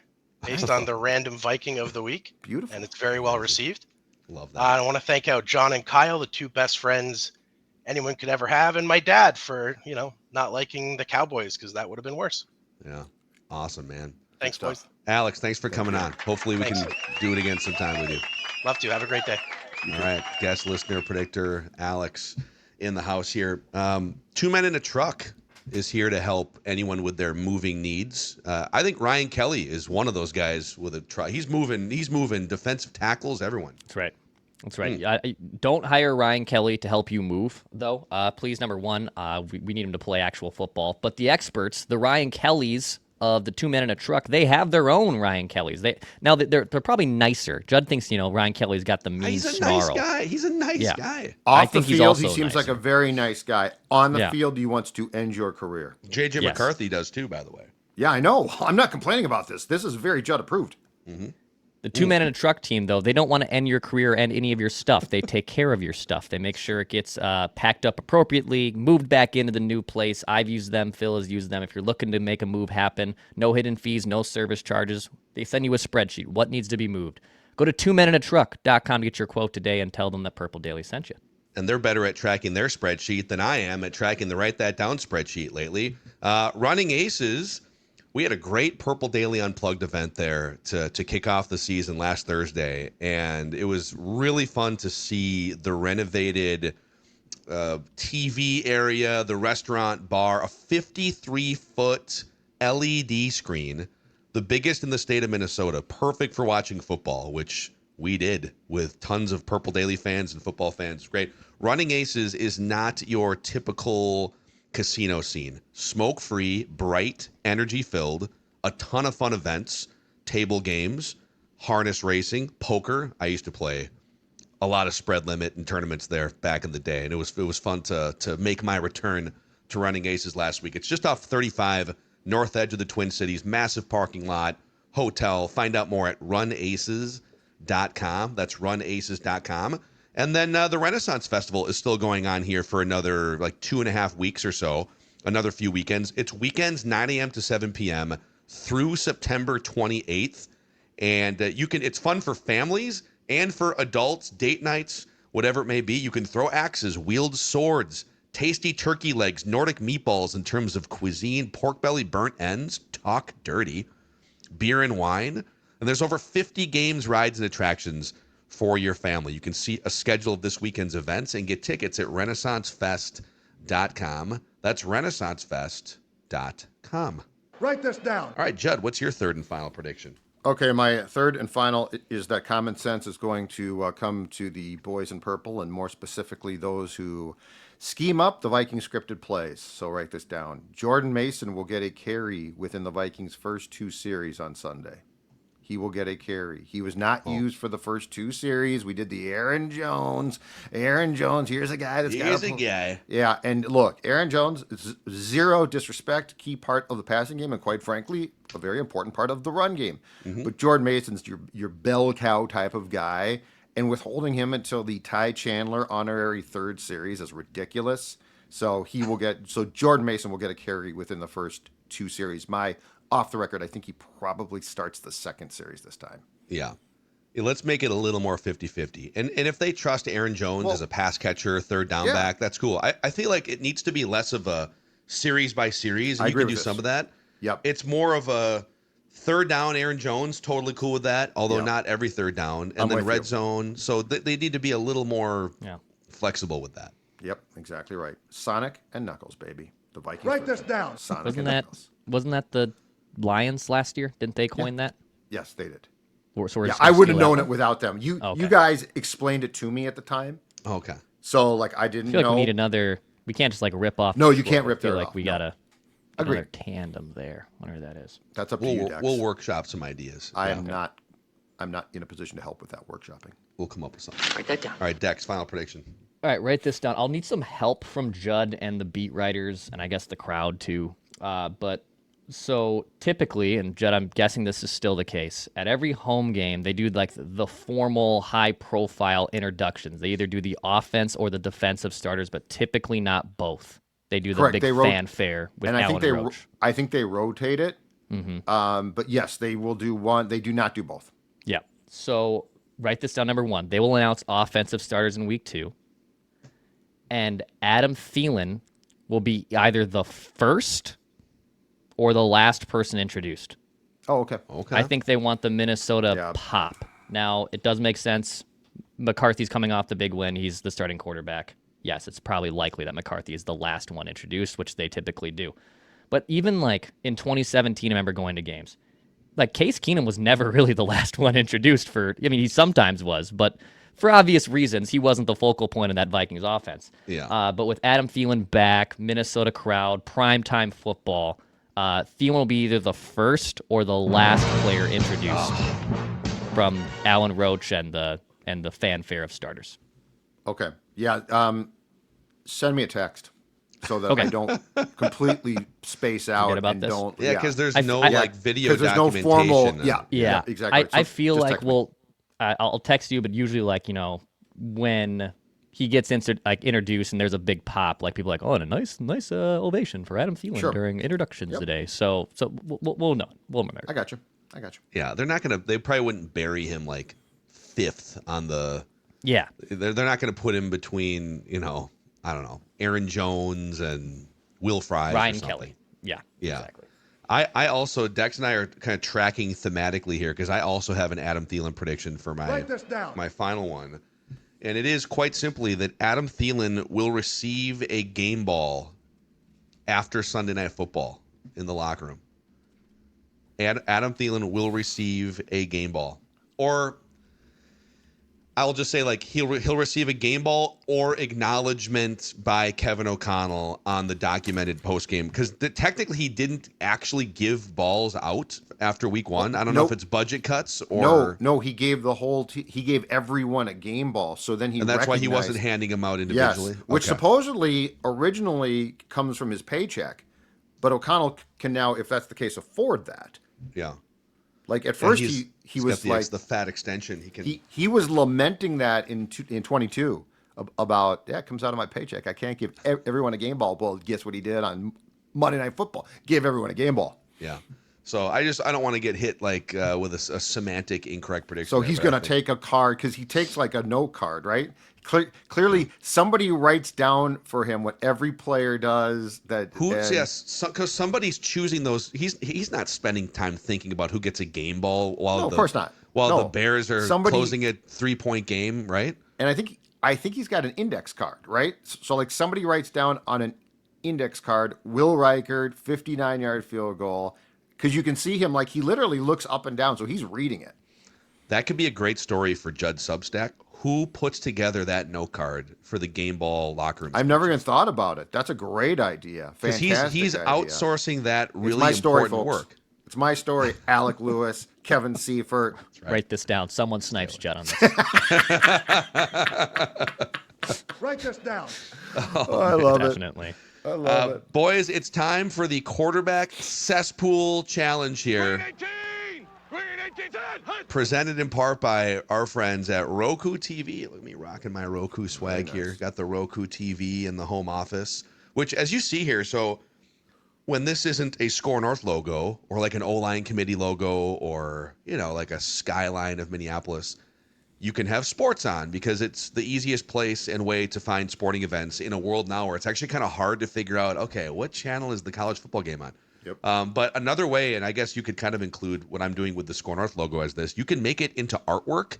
based on the random Viking of the week. Beautiful. And it's very well received. Love that. I want to thank out John and Kyle, the two best friends anyone could ever have, and my dad for, not liking the Cowboys, because that would have been worse. Yeah. Awesome, man. Thanks, boys. Alex, thanks for coming on. Hopefully we can do it again sometime with you. Love to. Have a great day. All right. Guest listener predictor, Alex, in the house here. 2 Men in a Truck is here to help anyone with their moving needs. I think Ryan Kelly is one of those guys with a truck. He's moving defensive tackles, everyone. That's right. That's right. Don't hire Ryan Kelly to help you move, though. Please, number one, we need him to play actual football. But the experts, the Ryan Kellys of the 2 Men in a Truck, they have their own Ryan Kellys. They're probably nicer. Judd thinks Ryan Kelly's got the mean snarl. He's a nice guy. Off the field, he seems like a very nice guy. On the field, he wants to end your career. JJ McCarthy does too, by the way. Yeah, I know. I'm not complaining about this. This is very Judd approved. Mm-hmm. The 2 Men in a Truck team, though, they don't want to end your career and any of your stuff. They take care of your stuff. They make sure it gets packed up appropriately, moved back into the new place. I've used them. Phil has used them. If you're looking to make a move happen, no hidden fees, no service charges. They send you a spreadsheet. What needs to be moved? Go to 2meninatruck.com to get your quote today and tell them that Purple Daily sent you. And they're better at tracking their spreadsheet than I am at tracking the Write That Down spreadsheet lately. Running Aces. We had a great Purple Daily Unplugged event there to kick off the season last Thursday, and it was really fun to see the renovated TV area, the restaurant bar, a 53-foot LED screen, the biggest in the state of Minnesota, perfect for watching football, which we did with tons of Purple Daily fans and football fans. Great. Running Aces is not your typical casino scene. Smoke-free, bright, energy-filled, a ton of fun events, table games, harness racing, poker. I used to play a lot of spread limit and tournaments there back in the day, and it was fun to make my return to Running Aces last week. It's just off 35, north edge of the Twin Cities, massive parking lot, hotel. Find out more at runaces.com. That's runaces.com. And then the Renaissance Festival is still going on here for another 2.5 weeks or so, another few weekends. It's weekends 9 a.m. to 7 p.m. through September 28th. And it's fun for families and for adults, date nights, whatever it may be. You can throw axes, wield swords, tasty turkey legs, Nordic meatballs in terms of cuisine, pork belly, burnt ends, talk dirty, beer and wine. And there's over 50 games, rides, and attractions for your family. You can see a schedule of this weekend's events and get tickets at renaissancefest.com. That's renaissancefest.com. Write this down. All right, Judd, what's your third and final prediction? Okay, my third and final is that common sense is going to come to the boys in purple, and more specifically those who scheme up the Vikings scripted plays. So write this down. Jordan Mason will get a carry within the Vikings' first 2 series on Sunday. He will get a carry. He was not used for the first 2 series. We did the Aaron Jones. Aaron Jones, here's a guy that's got Here's a guy. Yeah, and look, Aaron Jones is zero disrespect, key part of the passing game, and quite frankly, a very important part of the run game. Mm-hmm. But Jordan Mason's your bell cow type of guy, and withholding him until the Ty Chandler honorary 3rd series is ridiculous. So Jordan Mason will get a carry within the first 2 series. Off the record, I think he probably starts the 2nd series this time. Yeah. Let's make it a little more 50-50. And if they trust Aaron Jones as a pass catcher, third down back, that's cool. I feel like it needs to be less of a series by series, and you can do some of that. Yep. It's more of a third down Aaron Jones, totally cool with that, although not every third down. And then red zone. So they need to be a little more flexible with that. Yep, exactly right. Sonic and Knuckles, baby. The Vikings. Write this down. Sonic and Knuckles. Wasn't that the Lions last year? Didn't they coin that? Yes, they did. I wouldn't have known it without them. You Okay. guys explained it to me at the time. Okay. So I didn't know. I feel like we need another. We can't just rip off. No, you can't rip their their off. We gotta. Another tandem there. Whatever that is. That's up to you, Dex. We'll workshop some ideas. I'm not in a position to help with that workshopping. We'll come up with something. Write that down. All right, Dex, final prediction. All right, write this down. I'll need some help from Judd and the beat writers, and I guess the crowd too. But So typically, and Jed, I'm guessing this is still the case, at every home game, they do like the formal high profile introductions. They either do the offense or the defensive starters, but typically not both. They do the Correct. big fanfare with and Alan Roach. I think they rotate it. But yes, they will do one. They do not do both. Yeah. So write this down. Number 1, they will announce offensive starters in week 2. And Adam Thielen will be either the first or the last person introduced. Oh, okay. Okay. I think they want the Minnesota pop. Now, it does make sense. McCarthy's coming off the big win. He's the starting quarterback. Yes, it's probably likely that McCarthy is the last one introduced, which they typically do. But even like in 2017, I remember going to games. Like Case Keenum was never really the last one introduced he sometimes was, but for obvious reasons, he wasn't the focal point of that Vikings offense. Yeah. But with Adam Thielen back, Minnesota crowd, primetime football, Thielen will be either the first or the last player introduced from Alan Roach and the fanfare of starters. Okay. Yeah. Send me a text so that I don't completely space out about and this. don't. Yeah, because there's no video because there's no documentation. formal. Yeah, exactly. I So feel just like text me. I'll text you, but usually when he gets introduced and there's a big pop, like people are like, oh, and a nice ovation for Adam Thielen during introductions today. So we'll know. We'll remember. I got you. Yeah, they're not gonna. They probably wouldn't bury him like 5th on the. Yeah, They're not gonna put him between I don't know, Aaron Jones and Will Fries. Ryan or something. Kelly. Yeah. Exactly. I also, Dex and I are kind of tracking thematically here because I also have an Adam Thielen prediction for Write this down. my final one. And it is quite simply that Adam Thielen will receive a game ball after Sunday Night Football in the locker room. And Adam Thielen will receive a game ball. Or I'll just say he'll receive a game ball or acknowledgement by Kevin O'Connell on the documented post game because technically he didn't actually give balls out after week 1. I don't know if it's budget cuts or no. He gave he gave everyone a game ball. So then and that's why he wasn't handing them out individually. Yes, which supposedly originally comes from his paycheck, but O'Connell can now, if that's the case, afford that. Yeah. Like at first he was the fat extension. He was lamenting that in 22 about it comes out of my paycheck. I can't give everyone a game ball. Well, guess what he did on Monday Night Football? Give everyone a game ball. Yeah. So I don't want to get hit with a semantic incorrect prediction. So he's going to take a card because he takes like a note card, right? Clearly, somebody writes down for him what every player does. Because somebody's choosing those. He's not spending time thinking about who gets a game ball while of course not. The Bears are closing a 3-point game, right? And I think he's got an index card, right? So like somebody writes down on an index card, Will Reichard 59-yard field goal, because you can see him he literally looks up and down, so he's reading it. That could be a great story for Judd Substack. Who puts together that note card for the game ball locker room? I've never even thought about it. That's a great idea. Fantastic he's idea. outsourcing that really it's my story, important folks. work. It's my story. Alec Lewis, Kevin Seifert. Right. Write this down. Someone snipes Judd on this. Write this down. Oh, I love Definitely. it. I love it. Boys, it's time for the quarterback cesspool challenge here. Presented in part by our friends at Roku TV. Look at me rocking my Roku swag here. Got the Roku TV in the home office, which as you see here, so when this isn't a Score North logo or like an O-line committee logo or, like a skyline of Minneapolis, you can have sports on because it's the easiest place and way to find sporting events in a world now where it's actually kind of hard to figure out, okay, what channel is the college football game on? Yep. But another way, and I guess you could kind of include what I'm doing with the Score North logo as this, you can make it into artwork.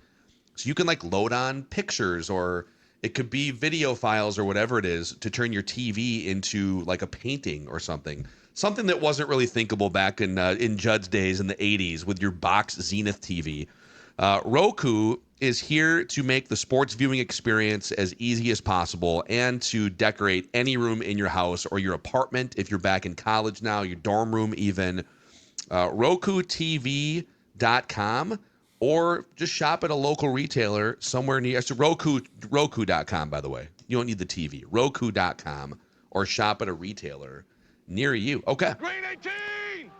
So you can load on pictures or it could be video files or whatever it is to turn your TV into a painting or something. Something that wasn't really thinkable back in Judd's days in the 80s with your box Zenith TV. Roku is here to make the sports viewing experience as easy as possible and to decorate any room in your house or your apartment if you're back in college now, your dorm room even. RokuTV.com or just shop at a local retailer somewhere near. So Roku.com, by the way. You don't need the TV. Roku.com or shop at a retailer near you. Okay. Green 18!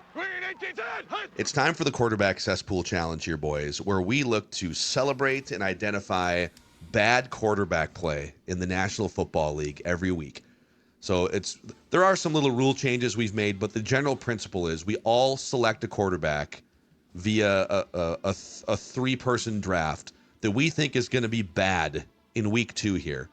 It's time for the quarterback cesspool challenge here, boys, where we look to celebrate and identify bad quarterback play in the National Football League every week. So there are some little rule changes we've made, but the general principle is we all select a quarterback via a three-person draft that we think is going to be bad in week 2 here.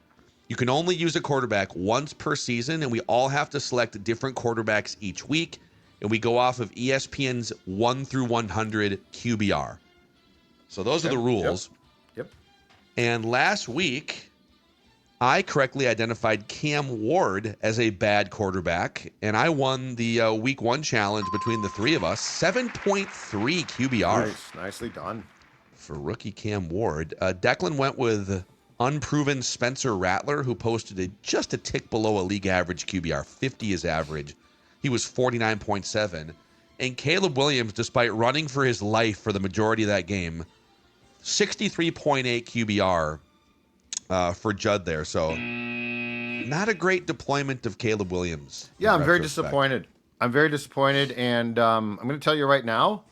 You can only use a quarterback once per season, and we all have to select different quarterbacks each week, and we go off of ESPN's 1 through 100 QBR. So those are the rules. Yep. And last week, I correctly identified Cam Ward as a bad quarterback, and I won the week 1 challenge between the three of us, 7.3 QBR. Nice. Nicely done. For rookie Cam Ward. Declan went with unproven Spencer Rattler, who posted just a tick below a league average QBR. 50 is average. He was 49.7. And Caleb Williams, despite running for his life for the majority of that game, 63.8 QBR for Judd there. So not a great deployment of Caleb Williams. Yeah, I'm very disappointed. I'm very disappointed. And I'm going to tell you right now,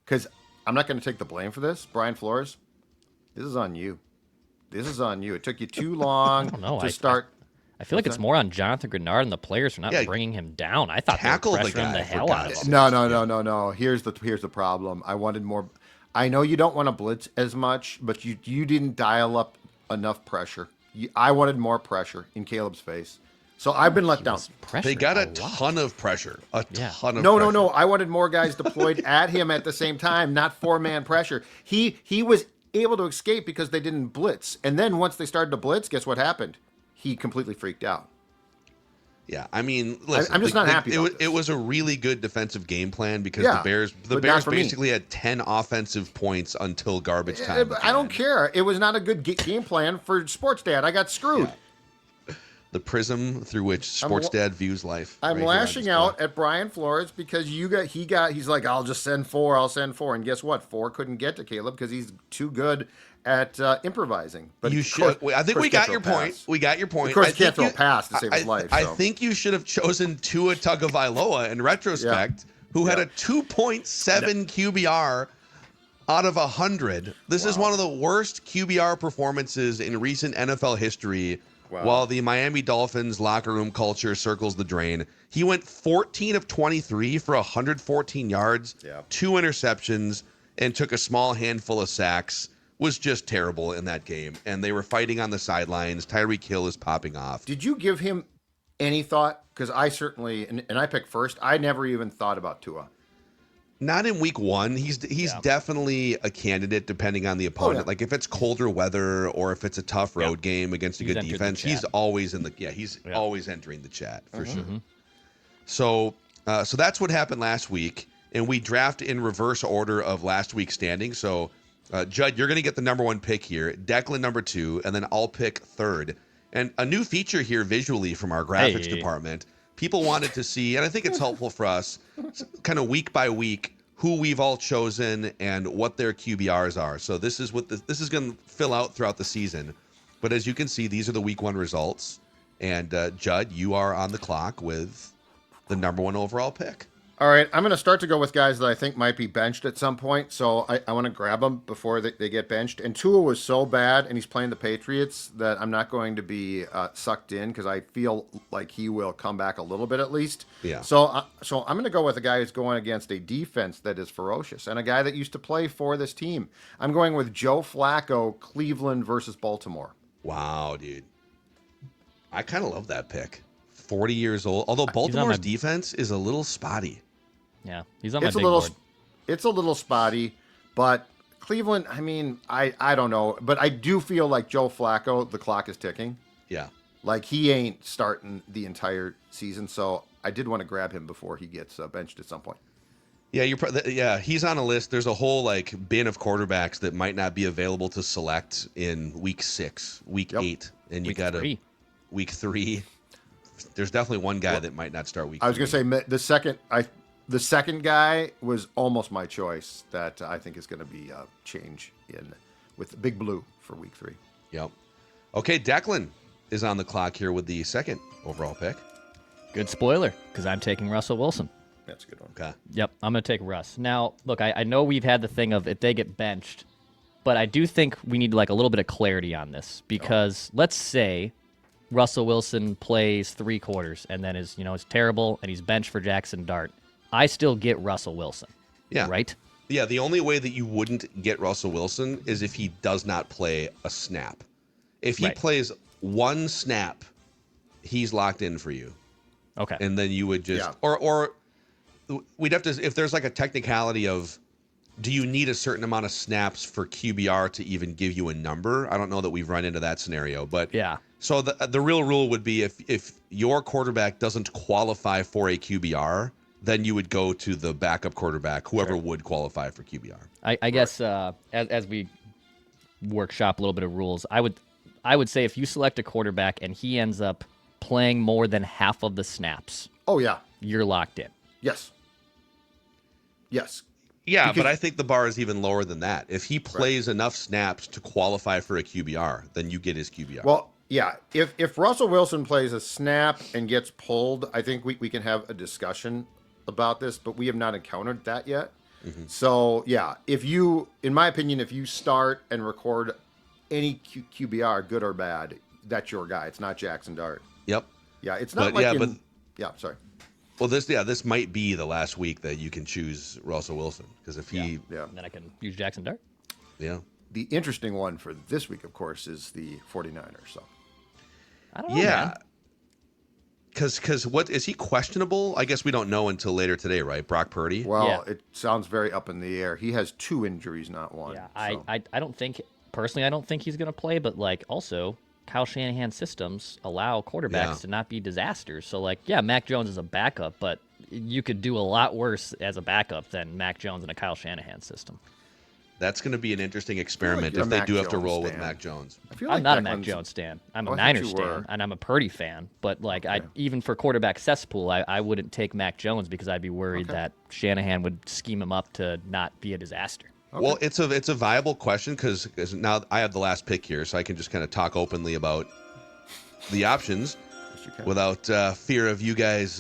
because I'm not going to take the blame for this, Brian Flores, this is on you. This is on you. It took you too long to start. I feel like it's more on Jonathan Grenard and the players for not bringing him down. I thought they were pressuring the hell out of him. No. Here's the problem. I wanted more. I know you don't want to blitz as much, but you didn't dial up enough pressure. I wanted more pressure in Caleb's face. So I've been let down. They got a ton of pressure. A ton of pressure. No. I wanted more guys deployed at him at the same time, not 4-man pressure. He was able to escape because they didn't blitz. And then once they started to blitz, guess what happened? He completely freaked out. Yeah, I mean, listen, I'm just not happy. It was a really good defensive game plan because the Bears basically had 10 offensive points until garbage time. I don't care. It was not a good game plan for Sports Dad. I got screwed. Yeah. The prism through which Sports Dad views life. I'm lashing out at Brian Flores because he's like, I'll just send 4. I'll send 4. And guess what? 4 couldn't get to Caleb because he's too good at improvising. But you should. I think we got your point. We got your point. Of course, he can't throw a pass to save his life. I think you should have chosen Tua Tagovailoa in retrospect, who had a 2.7 QBR out of 100. This is one of the worst QBR performances in recent NFL history. Wow. While the Miami Dolphins locker room culture circles the drain, he went 14 of 23 for 114 yards, 2 interceptions, and took a small handful of sacks. Was just terrible in that game. And they were fighting on the sidelines. Tyreek Hill is popping off. Did you give him any thought? Because I certainly, and I picked first, I never even thought about Tua. Not in week 1. He's definitely a candidate depending on the opponent. Like if it's colder weather or if it's a tough road game against a good defense, he's always in the always entering the chat for sure. So that's what happened last week, and we draft in reverse order of last week's standing. So Judd, you're going to get the number 1 pick here, Declan number 2, and then I'll pick 3rd. And a new feature here visually from our graphics department. People wanted to see, and I think it's helpful for us, kind of week by week, who we've all chosen and what their QBRs are. So this is this is going to fill out throughout the season. But as you can see, these are the week 1 results. And Judd, you are on the clock with the number 1 overall pick. All right, I'm going to start to go with guys that I think might be benched at some point. So I want to grab them before they get benched. And Tua was so bad, and he's playing the Patriots, that I'm not going to be sucked in because I feel like he will come back a little bit at least. Yeah. So I'm going to go with a guy who's going against a defense that is ferocious and a guy that used to play for this team. I'm going with Joe Flacco, Cleveland versus Baltimore. Wow, dude. I kind of love that pick. 40 years old. Although Baltimore's defense is a little spotty. Yeah, he's on my big board. It's a little spotty, but Cleveland, I mean, I don't know. But I do feel like Joe Flacco, the clock is ticking. Yeah. Like he ain't starting the entire season, so I did want to grab him before he gets benched at some point. Yeah, he's on a list. There's a whole bin of quarterbacks that might not be available to select in week 6, week 8, and you got to week 3. There's definitely one guy that might not start week 3. I was going to say the second guy was almost my choice that I think is going to be a change with Big Blue for week 3. Yep. Okay, Declan is on the clock here with the 2nd overall pick. Good spoiler, because I'm taking Russell Wilson. That's a good one. Okay. Yep, I'm going to take Russ. Now, look, I know we've had the thing of if they get benched, but I do think we need like a little bit of clarity on this because let's say Russell Wilson plays 3 quarters and then is terrible and he's benched for Jackson Dart. I still get Russell Wilson. Yeah. Right? Yeah, the only way that you wouldn't get Russell Wilson is if he does not play a snap. If he plays 1 snap, he's locked in for you. Okay. And then you would just or we'd have to, if there's like a technicality of, do you need a certain amount of snaps for QBR to even give you a number? I don't know that we've run into that scenario, but yeah. So the real rule would be if your quarterback doesn't qualify for a QBR, then you would go to the backup quarterback, whoever would qualify for QBR. I guess as we workshop a little bit of rules, I would say if you select a quarterback and he ends up playing more than half of the snaps, you're locked in. Yes. Yeah, but I think the bar is even lower than that. If he plays enough snaps to qualify for a QBR, then you get his QBR. Well, yeah. If Russell Wilson plays a snap and gets pulled, I think we can have a discussion about this, but we have not encountered that yet. Mm-hmm. So, yeah, in my opinion, if you start and record any QBR, good or bad, that's your guy. It's not Jackson Dart. Yep. Yeah, it's not sorry. Well, this might be the last week that you can choose Russell Wilson because if he, and then I can use Jackson Dart. Yeah. The interesting one for this week, of course, is the 49ers. So, I don't know. Yeah. Because what is he questionable? I guess we don't know until later today, right? Brock Purdy. Well, it sounds very up in the air. He has 2 injuries, not 1. Yeah, I don't think personally. I don't think he's going to play, but also. Kyle Shanahan's systems allow quarterbacks to not be disasters. So, Mac Jones is a backup, but you could do a lot worse as a backup than Mac Jones in a Kyle Shanahan system. That's going to be an interesting experiment if they do have to roll with Mac Jones. I'm not a Mac Jones stan. I'm a Niners stan, and I'm a Purdy fan. But, even for quarterback cesspool, I wouldn't take Mac Jones because I'd be worried that Shanahan would scheme him up to not be a disaster. Okay. Well, it's a viable question because now I have the last pick here, so I can just kind of talk openly about the options without fear of you guys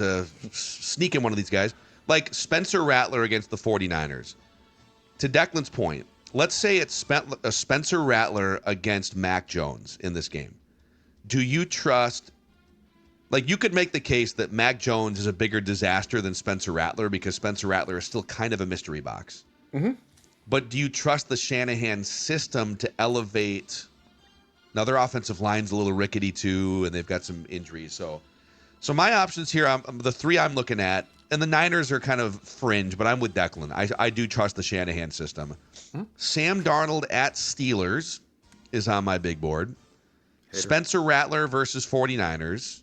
sneaking one of these guys. Like Spencer Rattler against the 49ers. To Declan's point, let's say it's Spencer Rattler against Mac Jones in this game. Do you trust... you could make the case that Mac Jones is a bigger disaster than Spencer Rattler because Spencer Rattler is still kind of a mystery box. Mm-hmm. But do you trust the Shanahan system to elevate? Now their offensive line's a little rickety too, and they've got some injuries. So my options here, the 3 I'm looking at, and the Niners are kind of fringe, but I'm with Declan. I do trust the Shanahan system. Sam Darnold at Steelers is on my big board. Spencer Rattler versus 49ers,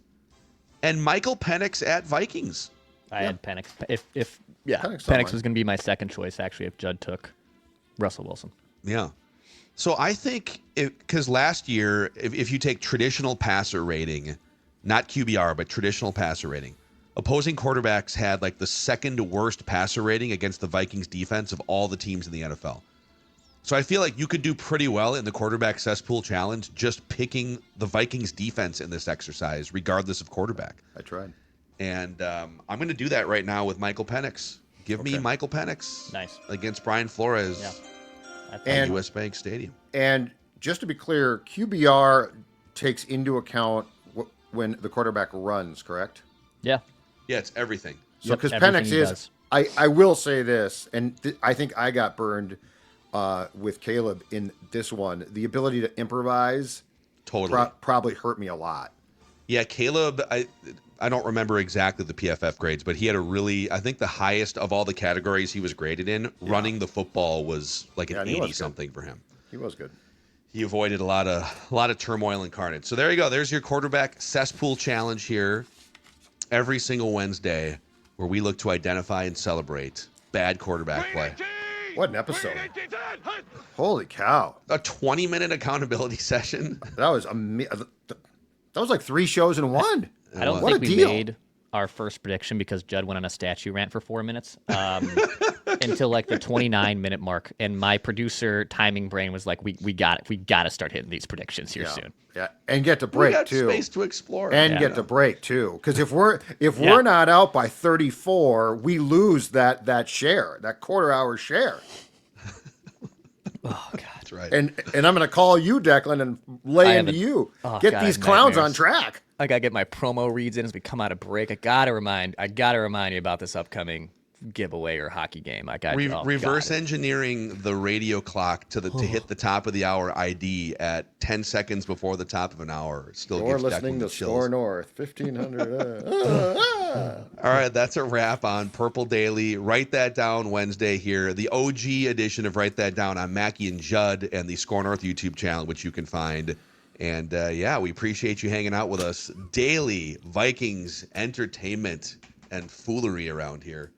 and Michael Penix at Vikings. I had Penix. If Penix was going to be my second choice actually if Judd took Russell Wilson. Yeah. So I think because last year, if you take traditional passer rating, not QBR, but traditional passer rating, opposing quarterbacks had the second worst passer rating against the Vikings defense of all the teams in the NFL. So I feel like you could do pretty well in the quarterback cesspool challenge just picking the Vikings defense in this exercise, regardless of quarterback. I tried. And I'm going to do that right now with Michael Penix. Give me Michael Penix against Brian Flores at U.S. Bank Stadium. And just to be clear, QBR takes into account when the quarterback runs, correct? Yeah. Yeah, it's everything. So because Penix is, I will say this, and I think I got burned with Caleb in this one. The ability to improvise probably hurt me a lot. Yeah, Caleb, I don't remember exactly the PFF grades, but he had I think the highest of all the categories he was graded in, running the football was an 80-something for him. He was good. He avoided a lot of turmoil and carnage. So there you go. There's your quarterback cesspool challenge here every single Wednesday where we look to identify and celebrate bad quarterback play. What an episode. Holy cow. A 20-minute accountability session. That was that was like 3 shows in one. I don't think we made our first prediction because Judd went on a statue rant for 4 minutes. until like the 29-minute mark, and my producer timing brain was like, "We got it. We got to start hitting these predictions here soon." Yeah, and get to We break got too. space to explore. And get to break too, because if we're not out by 34, we lose that share, that quarter-hour share. Oh God, That's right. And I'm going to call you, Declan, and lay into you. Get these clowns on track. I gotta get my promo reads in as we come out of break. I gotta remind you about this upcoming giveaway or hockey game. I got reverse engineering the radio clock to hit the top of the hour ID at 10 seconds before the top of an hour. Still You're gives listening to chills. Score North 1500. All right, that's a wrap on Purple Daily. Write that down Wednesday here. The OG edition of Write That Down on Mackie and Judd and the Score North YouTube channel, which you can find. And we appreciate you hanging out with us. Daily Vikings entertainment and foolery around here.